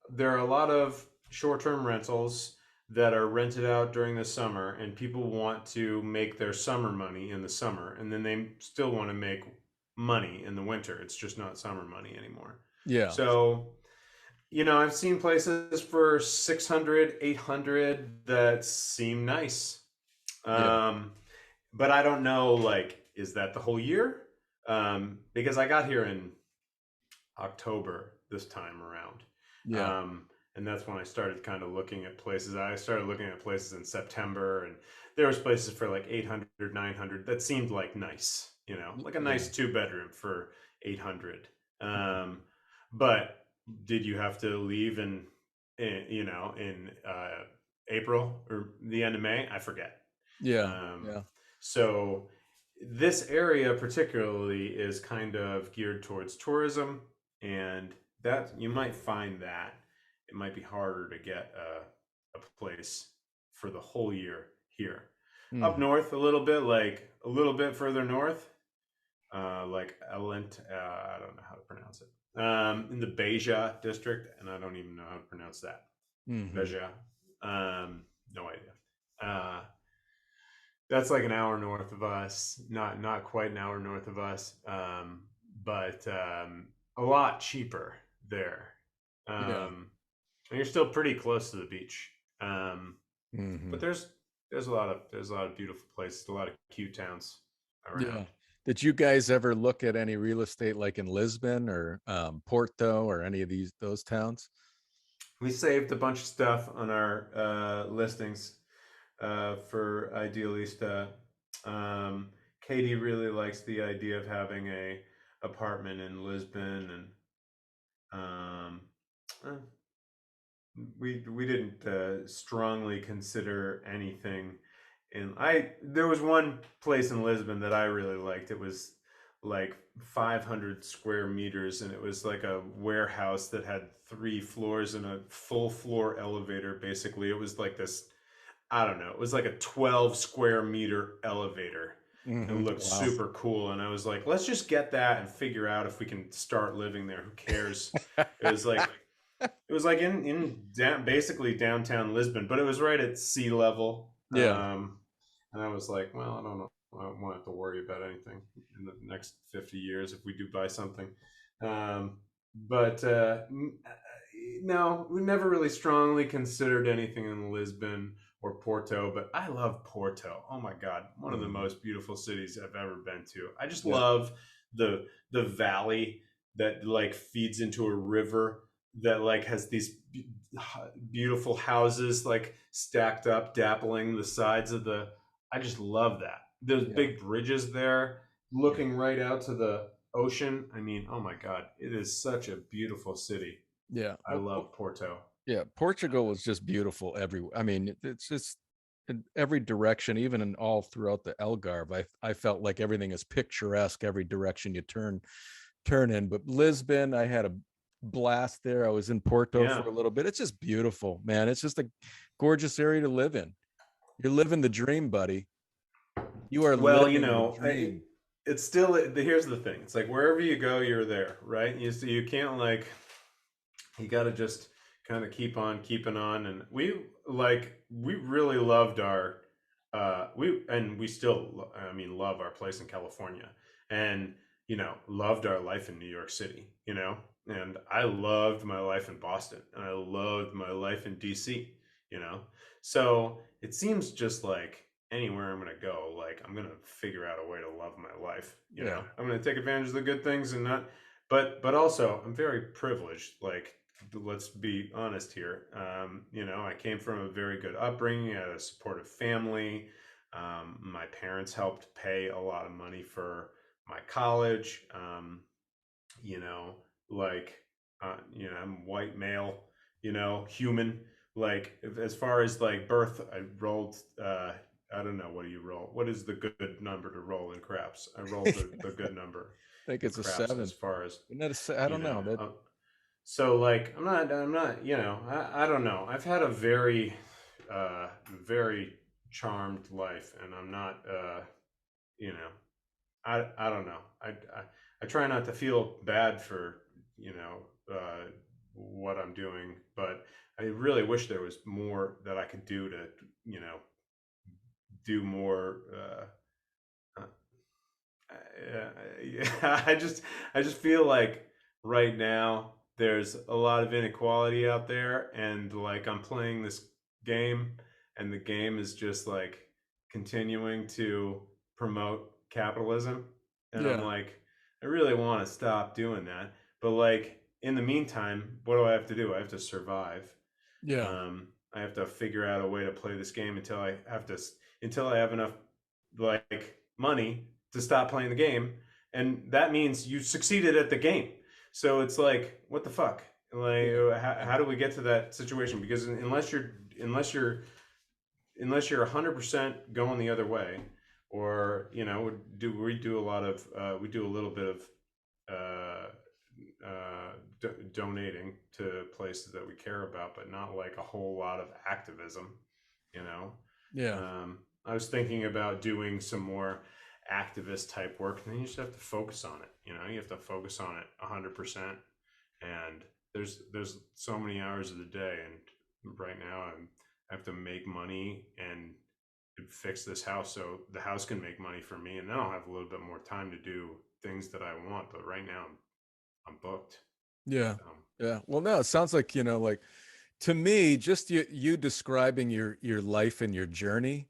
there are a lot of short-term rentals that are rented out during the summer, and people want to make their summer money in the summer, and then they still want to make money in the winter. It's just not summer money anymore. Yeah. So, I've seen places for 600, 800 that seem nice. Yeah. Um, but I don't know, like, is that the whole year? Because I got here in October this time around. Yeah. Um, and that's when I started kind of looking at places. I started looking at places in September, and there was places for like 800, 900 that seemed like nice, like a Yeah. nice 2 bedroom for 800. But did you have to leave in April or the end of May? I forget. Yeah. Um, Yeah. so this area particularly is kind of geared towards tourism, and that you might find that it might be harder to get a place for the whole year here. Up Hmm. north, a little bit, like a little bit further north, like Elent, I don't know how to pronounce it, in the Beja district, and I don't even know how to pronounce that. Hmm. Beja, no idea. That's like an hour north of us, not quite an hour north of us, but a lot cheaper there. Yeah. And you're still pretty close to the beach. Hmm. But there's a lot of beautiful places, a lot of cute towns Yeah. around. Did you guys ever look at any real estate like in Lisbon or Porto or any of those towns? We saved a bunch of stuff on our listings for Idealista. Um, Katie really likes the idea of having a apartment in Lisbon, and um, eh, we didn't strongly consider anything. And there was one place in Lisbon that I really liked. It was like 500 square meters, and it was like a warehouse that had 3 floors and a full floor elevator. Basically, it was like this, I don't know, it was like a 12 square meter elevator. It Hmm. looked Wow. super cool. And I was like, let's just get that and figure out if we can start living there. Who cares? It was like, it was like basically downtown Lisbon, but it was right at sea level. Yeah. And I was like, well, I don't know. I won't have to worry about anything in the next 50 years if we do buy something. But no, we never really strongly considered anything in Lisbon or Porto, but I love Porto. Oh my God, one of the Mhm. most beautiful cities I've ever been to. I just Yeah. love the valley that like feeds into a river that like has these beautiful houses like stacked up, dappling the sides of the. I just love that. Those Yeah. big bridges there, Yeah. looking right out to the ocean. I mean, oh my God, it is such a beautiful city. Yeah. I Well, love Porto. yeah, Portugal was just beautiful everywhere. I mean, it's just in every direction, even in all throughout the Algarve. I felt like everything is picturesque every direction you turn in. But Lisbon, I had a blast there. I was in Porto Yeah. for a little bit. It's just beautiful, man. It's just a gorgeous area to live in. You're living the dream, buddy. You are Well, living the dream. it's still, here's the thing. It's like wherever you go, you're there, right? You can't like, you got to just kind of keep on keeping on. And we really loved our, we still, I mean, love our place in California, and, loved our life in New York City, and I loved my life in Boston, and I loved my life in DC, you know? So it seems just like anywhere I'm going to go, like I'm going to figure out a way to love my life, Yeah. I'm going to take advantage of the good things and not, but also I'm very privileged. Like, let's be honest here. I came from a very good upbringing, I had a supportive family. My parents helped pay a lot of money for my college. You know, like, I'm white male, human. Like, as far as like birth, I rolled. I don't know, what do you roll? What is the good number to roll in craps? I rolled the good number think in it's a craps as 7. far as Isn't that I you don't know know. that. So like I'm not I don't know. I've had a very charmed life, and I'm not you know I don't know. I try not to feel bad for what I'm doing, but I really wish there was more that I could do to you know do more. Yeah, I just feel like right now there's a lot of inequality out there, and like I'm playing this game, and the game is just like continuing to promote capitalism, and I'm Yeah. like, I really want to stop doing that, but like in the meantime, what do I have to do? I have to survive. Yeah. I have to figure out a way to play this game until I have enough like money to stop playing the game, and that means you succeeded at the game. So it's like, what the fuck? Like, Yeah. Yeah. how do we get to that situation? Because unless you're 100% going the other way, or we do a lot of we do a little bit of uh, donating to places that we care about, but not like a whole lot of activism. You know, Yeah. I was thinking about doing some more activist type work, and then you just have to focus on it. You have to focus on it 100%. And there's so many hours of the day, and right now I have to make money and fix this house so the house can make money for me, and then I'll have a little bit more time to do things that I want. But right now I'm booked. Yeah. Um, Yeah. Well, no, it sounds like, like to me, just you describing your life and your journey,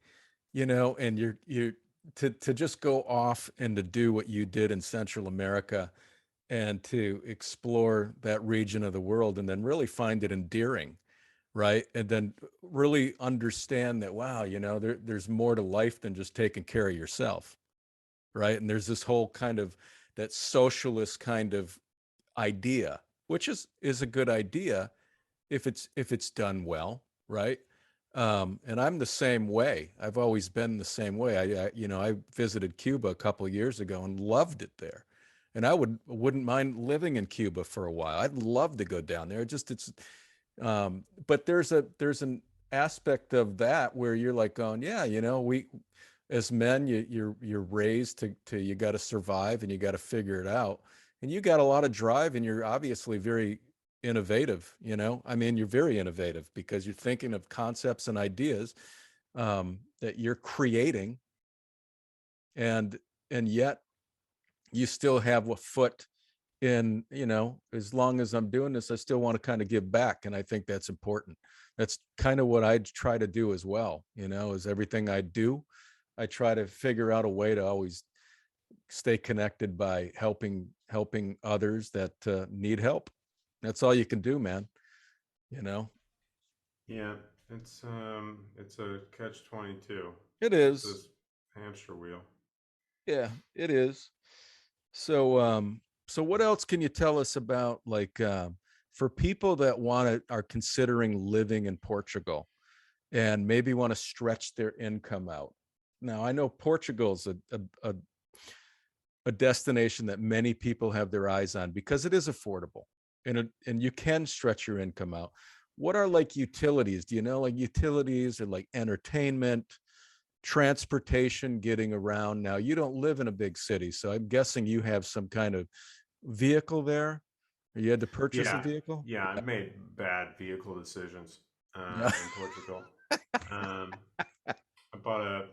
and you're to just go off and to do what you did in Central America and to explore that region of the world and then really find it endearing, right? And then really understand that, wow, there's more to life than just taking care of yourself, right? And there's this whole kind of that socialist kind of idea, which is a good idea if it's done well, right? And I'm the same way. I've always been the same way. I visited Cuba a couple of years ago and loved it there, and I wouldn't mind living in Cuba for a while. I'd love to go down there. But there's an aspect of that where you're like going, yeah, we as men, you're raised to you got to survive and you got to figure it out, and you got a lot of drive, and you're obviously very innovative. I mean, you're very innovative because you're thinking of concepts and ideas that you're creating, and yet you still have a foot in, as long as I'm doing this, I still want to kind of give back, and I think that's important. That's kind of what I try to do as well. Is everything I do, I try to figure out a way to always stay connected by helping others that need help. That's all you can do, man. You know, Yeah, it's a catch-22. it It's is. this hamster wheel. Yeah, it is. So, so what else can you tell us about, like, for people that are considering living in Portugal and maybe want to stretch their income out? Now, I know Portugal's a destination that many people have their eyes on because it is affordable, and you can stretch your income out. What are, like, utilities? Do you know, like, utilities or like entertainment, transportation, getting around? Now, you don't live in a big city, so I'm guessing you have some kind of vehicle there, or you had to purchase a Yeah, vehicle? yeah, I made bad vehicle decisions Yeah. in Portugal. Um, I bought a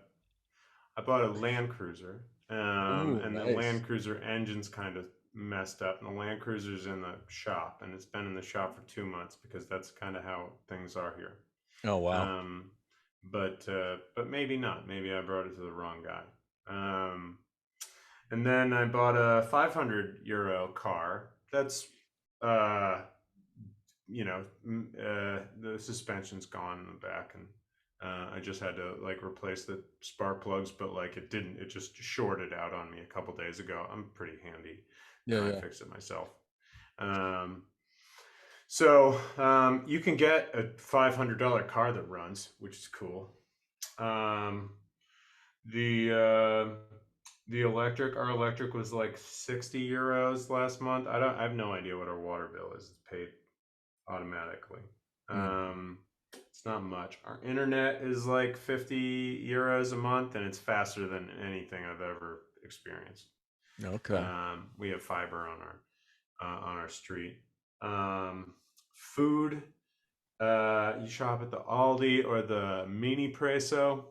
I bought a Land Cruiser, Ooh, and the nice. Land Cruiser engine's kind of messed up, and the Land Cruiser's in the shop, and it's been in the shop for 2 months because that's kind of how things are here. Oh, wow. Um, but maybe not. Maybe I brought it to the wrong guy. Um, and then I bought a 500 euro car. That's uh, the suspension's gone in the back, and I just had to like replace the spark plugs, but like it didn't. It just shorted out on me a couple days ago. I'm pretty handy. Yeah, I yeah. fixed it myself. Um, so you can get a $500 car that runs, which is cool. Um, the our electric was like 60 euros last month. I have no idea what our water bill is. It's paid automatically. Mhm. It's not much. Our internet is like 50 euros a month, and it's faster than anything I've ever experienced. Okay. We have fiber on our street. Food. You shop at the Aldi or the Mini Preso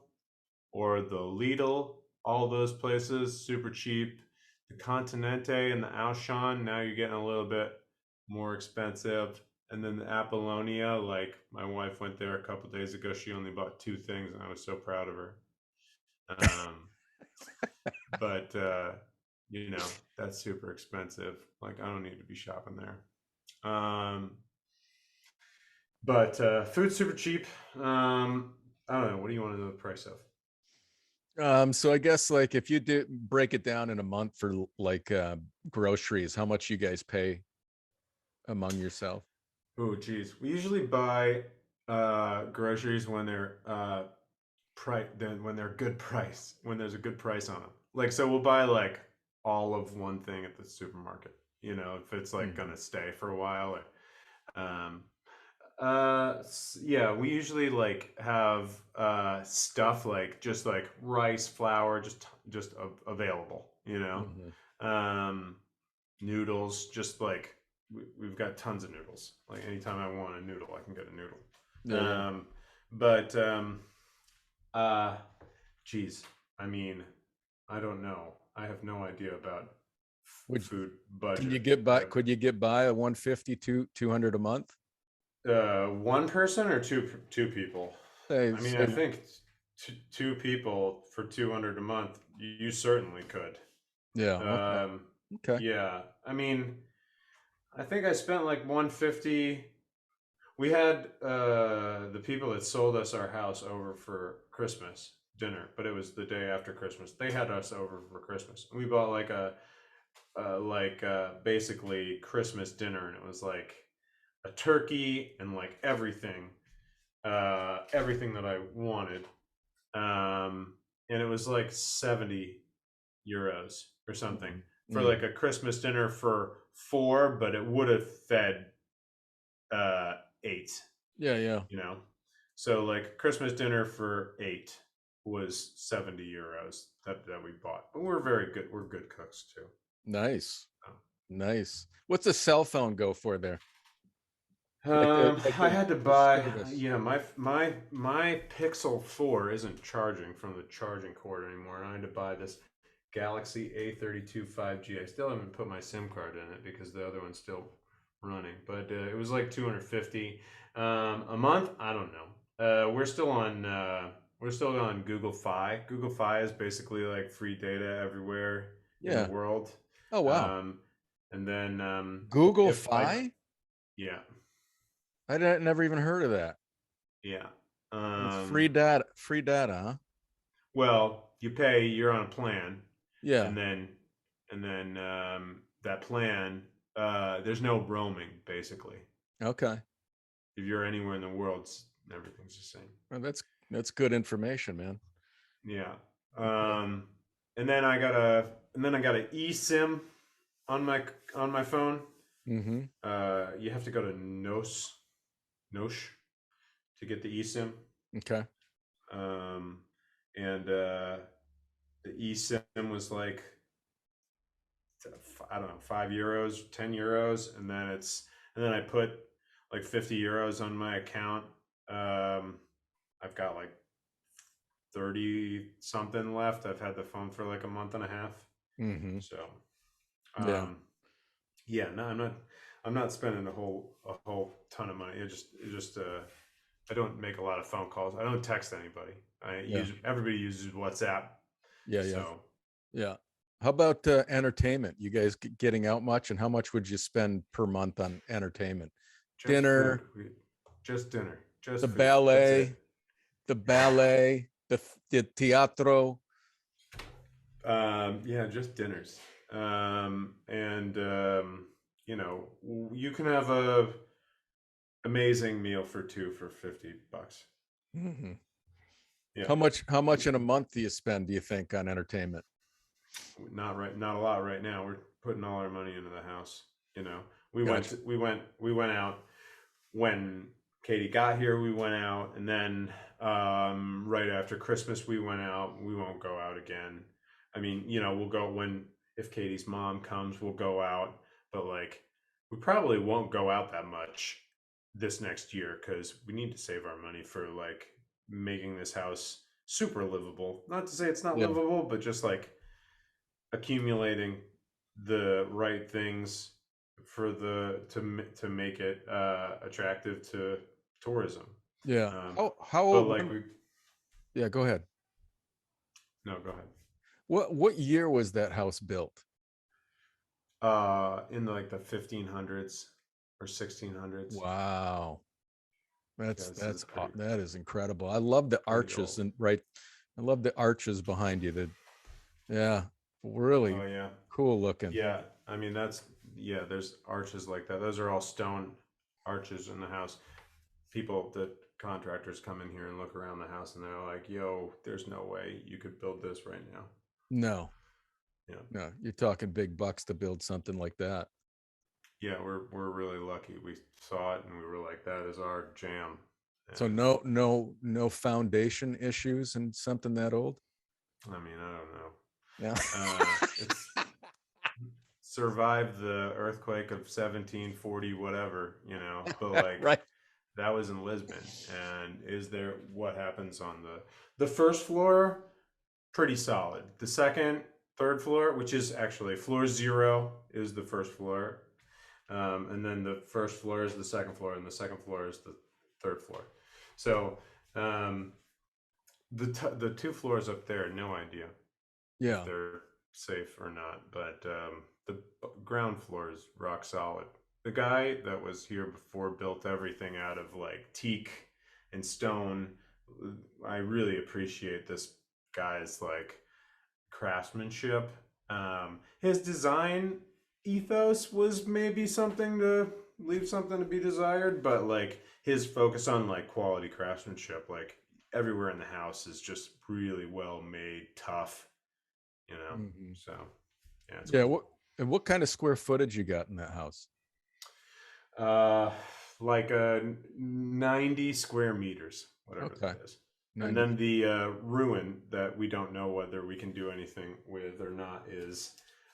or the Lidl. All those places super cheap. The Continente and the Auchan, now you're getting a little bit more expensive. And then the Apollonia, like my wife went there a couple days ago. She only bought two things, and I was so proud of her. Um, but that's super expensive. Like I don't need to be shopping there. But food's super cheap. I don't know. What do you want to know the price of? So I guess, like, if you do break it down in a month for like groceries, how much you guys pay among yourself? Oh, geez. We usually buy groceries when they're when they're good price, when there's a good price on them. Like, so we'll buy like all of one thing at the supermarket. If it's like Mhm. gonna stay for a while. Um, yeah, we usually like have stuff like just like rice, flour, just available. Mhm. Um, noodles, just like we've got tons of noodles. Like anytime I want a noodle, I can get a noodle. Yeah, yeah. But uh, geez, I mean, I don't know. I have no idea about Would food Can you budget. get by? Could you get by a 150 to 200 a month? One person or two people? Say, I mean, I say, think two people for 200 a month. You certainly could. yeah. Okay. Um, Okay. yeah, I mean, I think I spent like 150. We had the people that sold us our house over for Christmas dinner, but it was the day after Christmas. They had us over for Christmas. We bought like basically Christmas dinner, and it was like a turkey and like everything that I wanted. And it was like 70 euros or something Mhm. for Mm. like a Christmas dinner for four, but it would have fed eight. Yeah, yeah. you know. So like Christmas dinner for eight was 70 euros that we bought. But we're very good. We're good cooks too. Nice. So. Nice. What's a cell phone go for there? Like the I had to the buy. service. Yeah, my Pixel 4 isn't charging from the charging cord anymore, and I had to buy this Galaxy A32 5G. I still haven't put my SIM card in it because the other one's still running, but it was like 250 a month. I don't know. We're still on Google Fi. Google Fi is basically like free data everywhere in the Yeah. world. Oh, wow. Um, and then Google if I Fi? Yeah. Never even heard of that. Yeah. It's free data, huh? Well, you're on a plan, Yeah. and then that plan, there's no roaming basically. Okay. If you're anywhere in the world, everything's the same. Well, that's good information, man. Yeah. Okay. And then I got an eSIM on my phone. Mm-hmm. You have to go to Nosh to get the eSIM. Okay. And the eSIM was like, I don't know, €5, €10, and then I put like €50 on my account. I've got like 30 something left. I've had the phone for like a month and a half. Mm-hmm. So, Yeah. yeah, no, I'm not spending a whole ton of money. I don't make a lot of phone calls. I don't text anybody. Yeah. Everybody uses WhatsApp. Yeah. Yeah. So Yeah. How about entertainment? You guys getting out much, and how much would you spend per month on entertainment? just food. Dinner, Just dinner. the Just food. That's ballet, it. the teatro. Yeah, just dinners. And you can have a amazing meal for two for $50. Mm-hmm. Yeah, How much in a month do you spend, do you think, on entertainment? not a lot right now. We're putting all our money into the house. You know, Gotcha. we went out when Katie got here. We went out, and then right after Christmas we went out. We won't go out again. I mean, we'll go if Katie's mom comes, we'll go out, but like we probably won't go out that much this next year because we need to save our money for like making this house super livable. Not to say it's not Yeah. livable, but just like accumulating the right things for to make it attractive to tourism. Yeah. Um, How but old? like we Yeah, go ahead. No, go ahead. What year was that house built? In like the 1500s or 1600s. Wow. Yeah, this is pretty That is incredible. I love the pretty arches old. and right. I love the arches behind you. Yeah, really Oh yeah, cool looking. yeah. I mean there's arches like that. Those are all stone arches in the house. The contractors come in here and look around the house and they're like, "Yo, there's no way you could build this right now." No, Yeah, no, you're talking big bucks to build something like that. yeah. We're really lucky. We saw it and we were like, "That is our jam." So And no foundation issues and something that old. I mean, I don't know. Yeah. It's survived the earthquake of 1740 whatever, but like Right. that was in Lisbon. And what happens on the first floor? Pretty solid. The second, third floor, which is actually floor 0 is the first floor, and then the first floor is the second floor, and the second floor is the third floor. So the two floors up there, no idea if Yeah. they're safe or not, but the ground floor is rock solid. The guy that was here before built everything out of like teak and stone. I really appreciate this guy's like craftsmanship. His design ethos was maybe something to leave something to be desired, but like his focus on like quality craftsmanship, like everywhere in the house is just really well made, tough, Mhm. So yeah, it's Yeah. cool. What kind of square footage you got in that house? Uh, like 90 square meters, whatever Okay. that is. And 90. then the ruin that we don't know whether we can do anything with or not is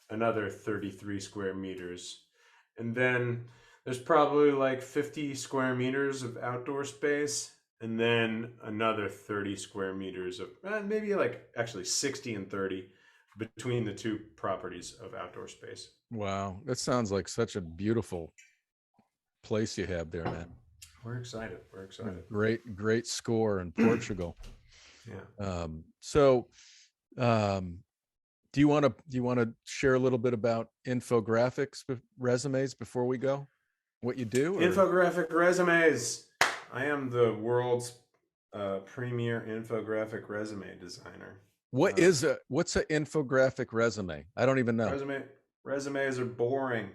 another 33 square meters. And then there's probably like 50 square meters of outdoor space. And then another 30 square meters of maybe like actually 60 and 30 between the two properties of outdoor space. Wow. That sounds like such a beautiful place you have there, man. We're excited. We're excited. Great score in Portugal. Yeah. So do you want to share a little bit about infographics resumes before we go? what you do? Or Infographic resumes. I am the world's premier infographic resume designer. what's an infographic resume? I don't even know. Resumes are boring.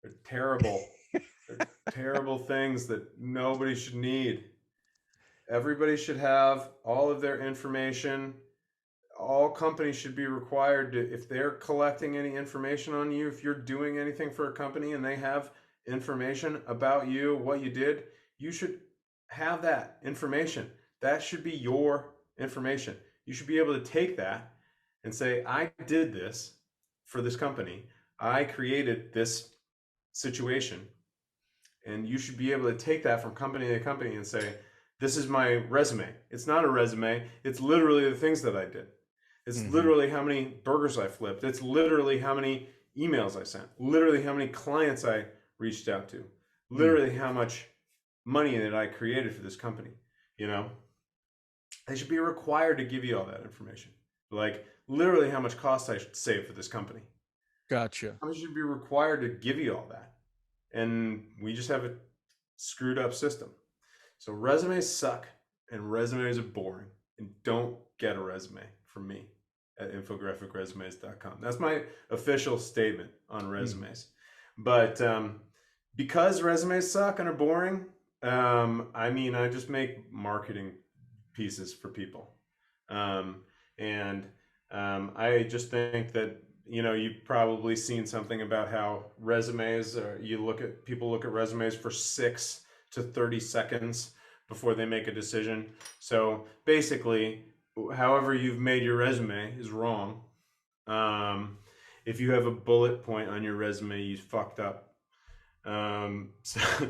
They're terrible. They're terrible things that nobody should need. Everybody should have all of their information. All companies should be required to, if they're collecting any information on you, if you're doing anything for a company and they have information about you, what you did, you should have that information. That should be your information. You should be able to take that and say, I did this for this company. I created this situation. And you should be able to take that from company to company and say, this is my resume. It's not a resume. It's literally the things that I did. It's literally how many burgers I flipped. It's literally how many emails I sent. Literally how many clients I reached out to. Literally how much money that I created for this company. You know, they should be required to give you all that information. Like literally how much cost I should save for this company. Gotcha. I should be required to give you all that. And we just have a screwed up system. So resumes suck and resumes are boring. And don't get a resume from me at infographicresumes.com. That's my official statement on resumes. But because resumes suck and are boring, I just make marketing pieces for people. I just think that, you've probably seen something about how resumes, people look at resumes for 6 to 30 seconds before they make a decision. So basically, however you've made your resume is wrong. If you have a bullet point on your resume, you fucked up.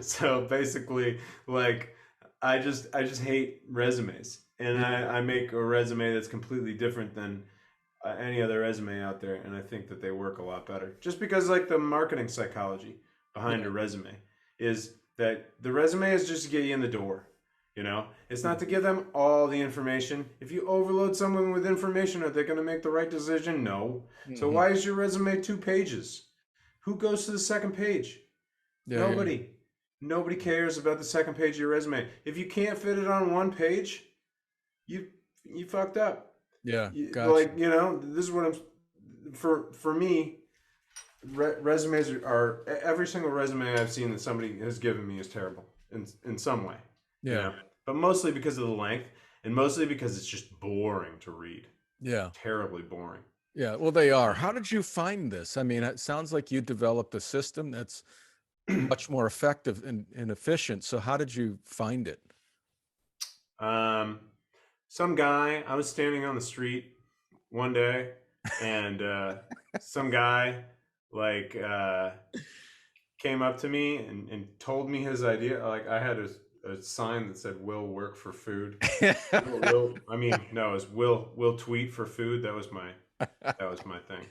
So basically, like, I just hate resumes, and I make a resume that's completely different than any other resume out there, and I think that they work a lot better. Just because, like, the marketing psychology behind a resume is that the resume is just to get you in the door. It's not to give them all the information. If you overload someone with information, are they going to make the right decision? No. So why is your resume 2 pages? Who goes to the second page? Nobody. Yeah. Nobody cares about the second page of your resume. If you can't fit it on 1 page, you fucked up. Yeah, gotcha. Like, this is what I'm, for me, resumes are, every single resume I've seen that somebody has given me is terrible in some way. Yeah. But mostly because of the length, and mostly because it's just boring to read. Yeah. Terribly boring. Yeah, well, they are. How did you find this? I mean, it sounds like you developed a system that's much more effective and efficient. So how did you find it? Some guy, I was standing on the street one day, and some guy came up to me and told me his idea. Like, I had a sign that said "Will work for food." It's Will tweet for food. That was my thing.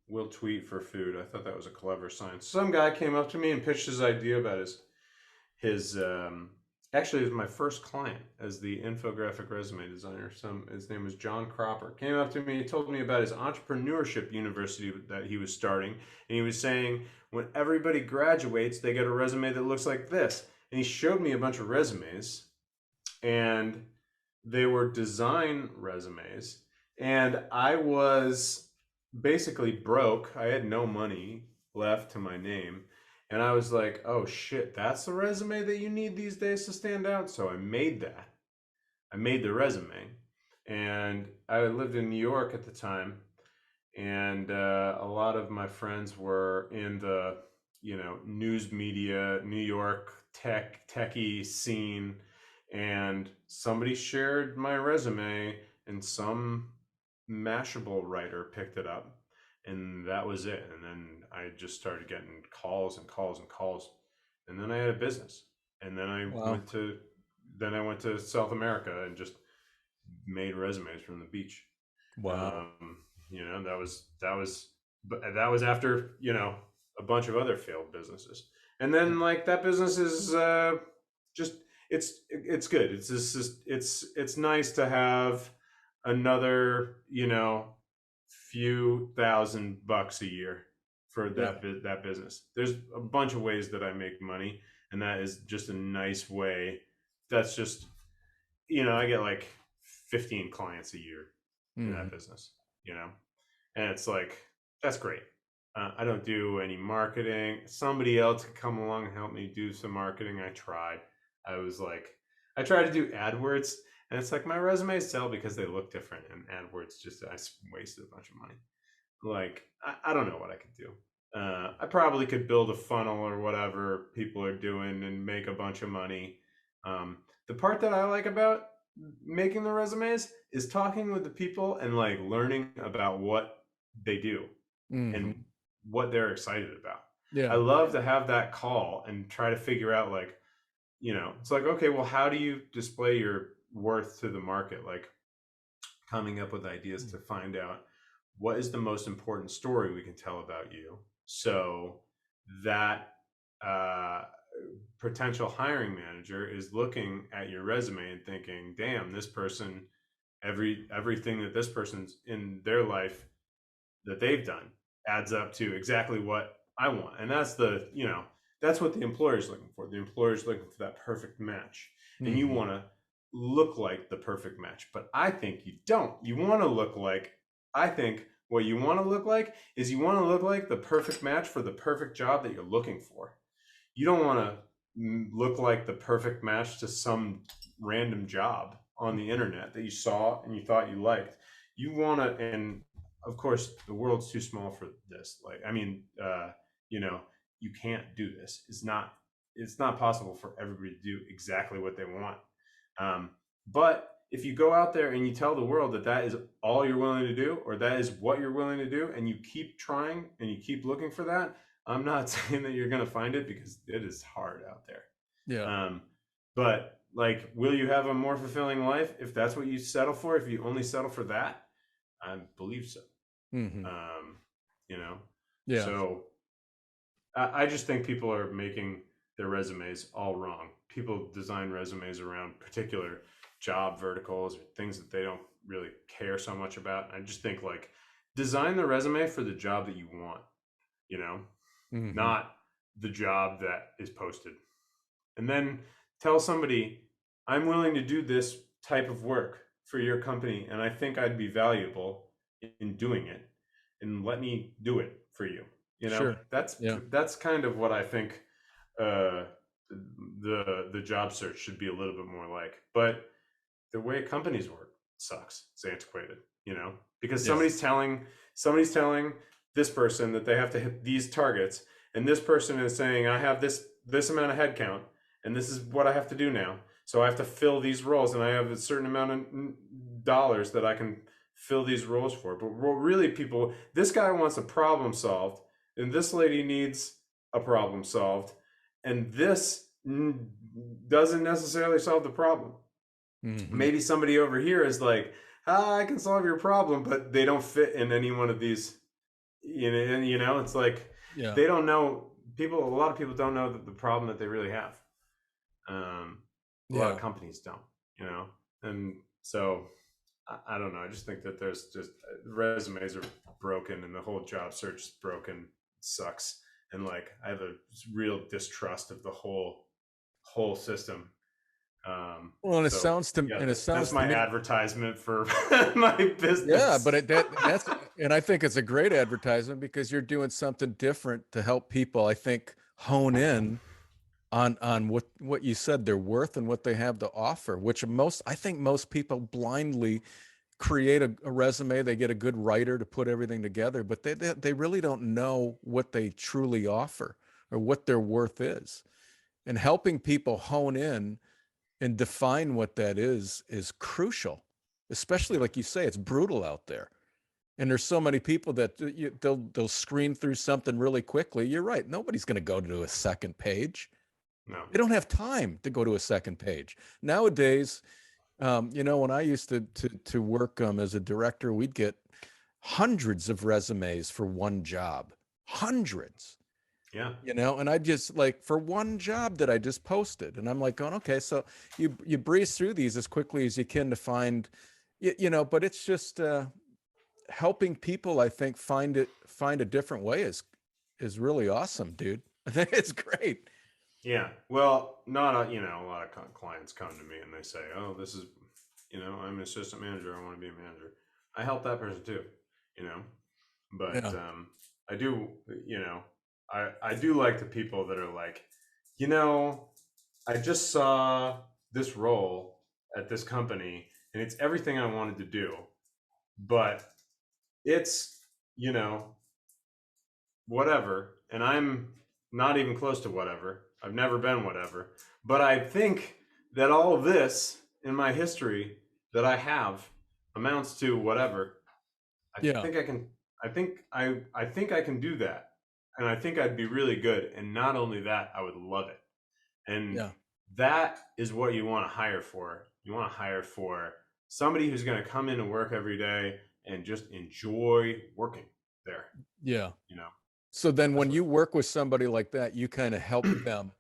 Will tweet for food. I thought that was a clever sign. Some guy came up to me and pitched his idea about his actually, it was my first client as the infographic resume designer. His name was John Cropper. Came up to me, he told me about his entrepreneurship university that he was starting, and he was saying when everybody graduates, they get a resume that looks like this. And he showed me a bunch of resumes, and they were design resumes, and I was basically broke. I had no money left to my name. And I was like, oh shit, that's the resume that you need these days to stand out? So I made that. I made the resume. And I lived in New York at the time. And a lot of my friends were in the, news media, New York techie scene. And somebody shared my resume, and some Mashable writer picked it up. And that was it. And then I just started getting calls and calls and calls. And then I had a business. And then I went to South America and just made resumes from the beach. Wow. That was after, a bunch of other failed businesses. And then, like, that business is it's good. It's just it's nice to have another, few $1,000 a year for that business. There's a bunch of ways that I make money, and that is just a nice way. That's just, I get like 15 clients a year in that business, and it's like, that's great. I don't do any marketing. Somebody else could come along and help me do some marketing. I tried. I tried to do AdWords, and it's like my resumes sell because they look different, and AdWords I wasted a bunch of money. Like, I don't know what I could do. I probably could build a funnel or whatever people are doing and make a bunch of money. The part that I like about making the resumes is talking with the people and like learning about what they do and what they're excited about. Yeah. I love to have that call and try to figure out, like, it's like, okay, well, how do you display your worth to the market? Like, coming up with ideas to find out what is the most important story we can tell about you, so that potential hiring manager is looking at your resume and thinking, damn, this person, everything that this person's in their life that they've done adds up to exactly what I want. And that's that's what the employer's looking for. The employer's looking for that perfect match. And you want to look like the perfect match. But I think you don't. You want to look like, I think what you want to look like is you want to look like the perfect match for the perfect job that you're looking for. You don't want to look like the perfect match to some random job on the internet that you saw and you thought you liked. You want to, and of course, the world's too small for this. Like, I mean, you can't do this. It's not possible for everybody to do exactly what they want. But if you go out there and you tell the world that is all you're willing to do, or that is what you're willing to do, and you keep trying and you keep looking for that, I'm not saying that you're going to find it, because it is hard out there. Yeah. But like, will you have a more fulfilling life if that's what you settle for? If you only settle for that, I believe so. Yeah. So I just think people are making their resumes all wrong. People design resumes around particular job verticals or things that they don't really care so much about. I just think, like, design the resume for the job that you want, not the job that is posted. And then tell somebody, I'm willing to do this type of work for your company, and I think I'd be valuable in doing it, and let me do it for you. Sure. That's kind of what I think the job search should be a little bit more like. But the way companies work sucks. It's antiquated, because somebody's telling this person that they have to hit these targets, and this person is saying, I have this amount of headcount, and this is what I have to do now. So I have to fill these roles, and I have a certain amount of dollars that I can fill these roles for. But really, this guy wants a problem solved, and this lady needs a problem solved, and this doesn't necessarily solve the problem. Maybe somebody over here is like, I can solve your problem, but they don't fit in any one of these. It's like, they don't know. A lot of people don't know the problem that they really have. A lot of companies don't, and so I don't know. I just think that there's just resumes are broken, and the whole job search is broken. It sucks. And like, I have a real distrust of the whole system. Well, and it sounds to me, that's my advertisement for my business. Yeah, but that's, and I think it's a great advertisement, because you're doing something different to help people, I think, hone in on what you said, their worth and what they have to offer, which I think most people blindly create a resume. They get a good writer to put everything together, but they really don't know what they truly offer or what their worth is. And helping people hone in and define what that is crucial, especially, like you say, it's brutal out there. And there's so many people that they'll screen through something really quickly. You're right. Nobody's going to go to a second page. No. They don't have time to go to a second page. Nowadays, when I used to work as a director, we'd get hundreds of resumes for one job. Hundreds. Yeah. And I just, like, for one job that I just posted, and I'm like going, okay, so you breeze through these as quickly as you can to find, but it's just helping people, I think, find a different way is really awesome, dude. I think it's great. Yeah. Well, not a, a lot of clients come to me and they say, "Oh, this is, I'm an assistant manager. I want to be a manager." I help that person too, you know. But Yeah. I do, I do like the people that are like, you know, I just saw this role at this company and it's everything I wanted to do, but it's, whatever, and I'm not even close to whatever. I've never been whatever, but I think that all of this in my history that I have amounts to whatever. I Yeah. think I can. I think I can do that, and I think I'd be really good. And not only that, I would love it. And Yeah. that is what you want to hire for. You want to hire for somebody who's going to come in and work every day and just enjoy working there. Yeah. You know. So then That's when what you work with somebody like that, you kind of help them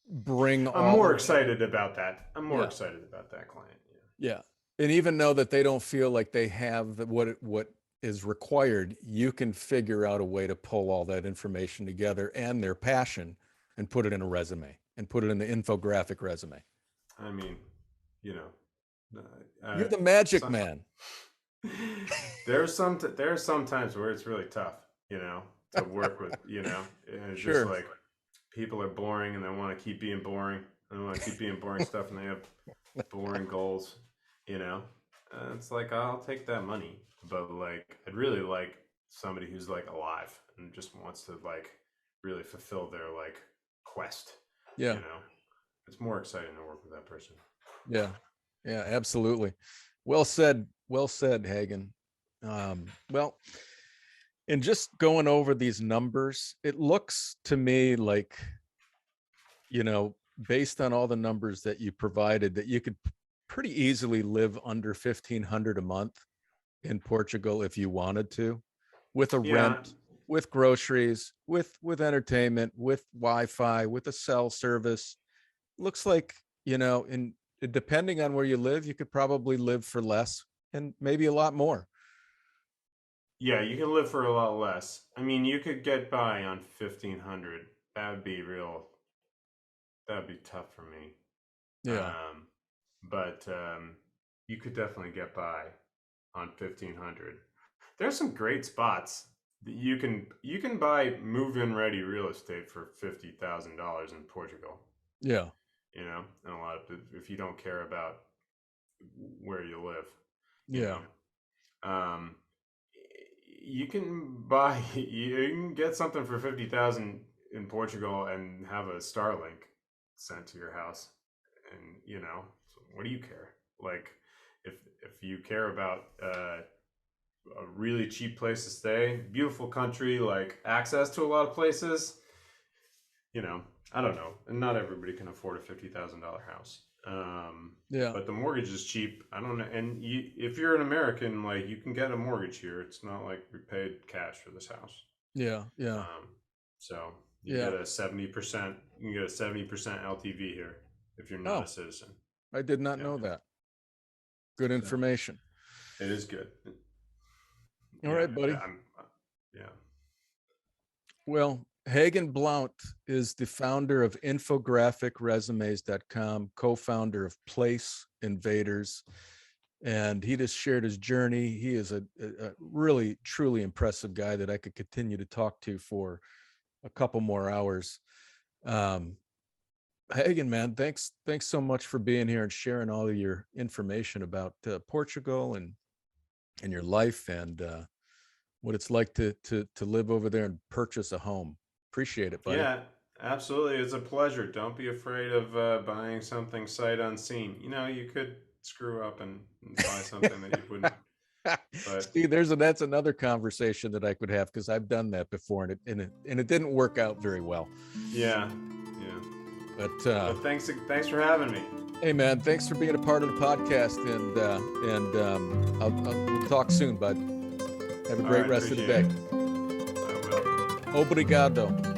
bring I'm all more of the, excited about that. I'm more yeah. excited about that client. Yeah. And even though that they don't feel like they have what is required, you can figure out a way to pull all that information together and their passion and put it in a resume and put it in the infographic resume. I mean, you know, You're the magic some, man. there's some times where it's really tough, to work with, and it's just Sure. like people are boring and they want to keep being boring. They want to keep being boring stuff and they have boring goals, it's like, I'll take that money, but like, I'd really like somebody who's like alive and just wants to like really fulfill their like quest, Yeah. It's more exciting to work with that person. Yeah. Yeah, absolutely. Well said. Well said, Hagan. Well, and just going over these numbers, it looks to me like, based on all the numbers that you provided, that you could pretty easily live under 1,500 a month in Portugal if you wanted to, with a Yeah. rent, with groceries, with entertainment, with Wi-Fi, with a cell service. Looks like, in depending on where you live, you could probably live for less and maybe a lot more. Yeah, you can live for a lot less. I mean, you could get by on 1,500. That'd be tough for me. Yeah. But you could definitely get by on 1,500. There's some great spots that you can buy move-in ready real estate for $50,000 in Portugal. Yeah. And a lot of, if you don't care about where you live, Yeah. you can get something for 50,000 in Portugal and have a Starlink sent to your house, and so what do you care? Like, if you care about a really cheap place to stay, beautiful country, like access to a lot of places, I don't know, and not everybody can afford a $50,000 house. Yeah. But the mortgage is cheap. I don't know, and if you're an American, like, you can get a mortgage here. It's not like we paid cash for this house. Yeah. Yeah. So you get a 70%. You can get a 70% LTV here if you're not a citizen. I did not know that. Good information. It is good. All right, buddy. Yeah. Well, Hagan Blount is the founder of infographicresumes.com, co-founder of Place Invaders, and he just shared his journey. He is a really, truly impressive guy that I could continue to talk to for a couple more hours. Hagan, man, thanks so much for being here and sharing all of your information about Portugal and your life and what it's like to live over there and purchase a home. Appreciate it, buddy. Yeah, absolutely. It's a pleasure. Don't be afraid of buying something sight unseen. You could screw up and buy something that you wouldn't. But see, that's another conversation that I could have, because I've done that before and it didn't work out very well. Yeah. But thanks for having me. Hey, man, thanks for being a part of the podcast, and we'll talk soon, bud. Have a great rest of the day. I will. Obrigado.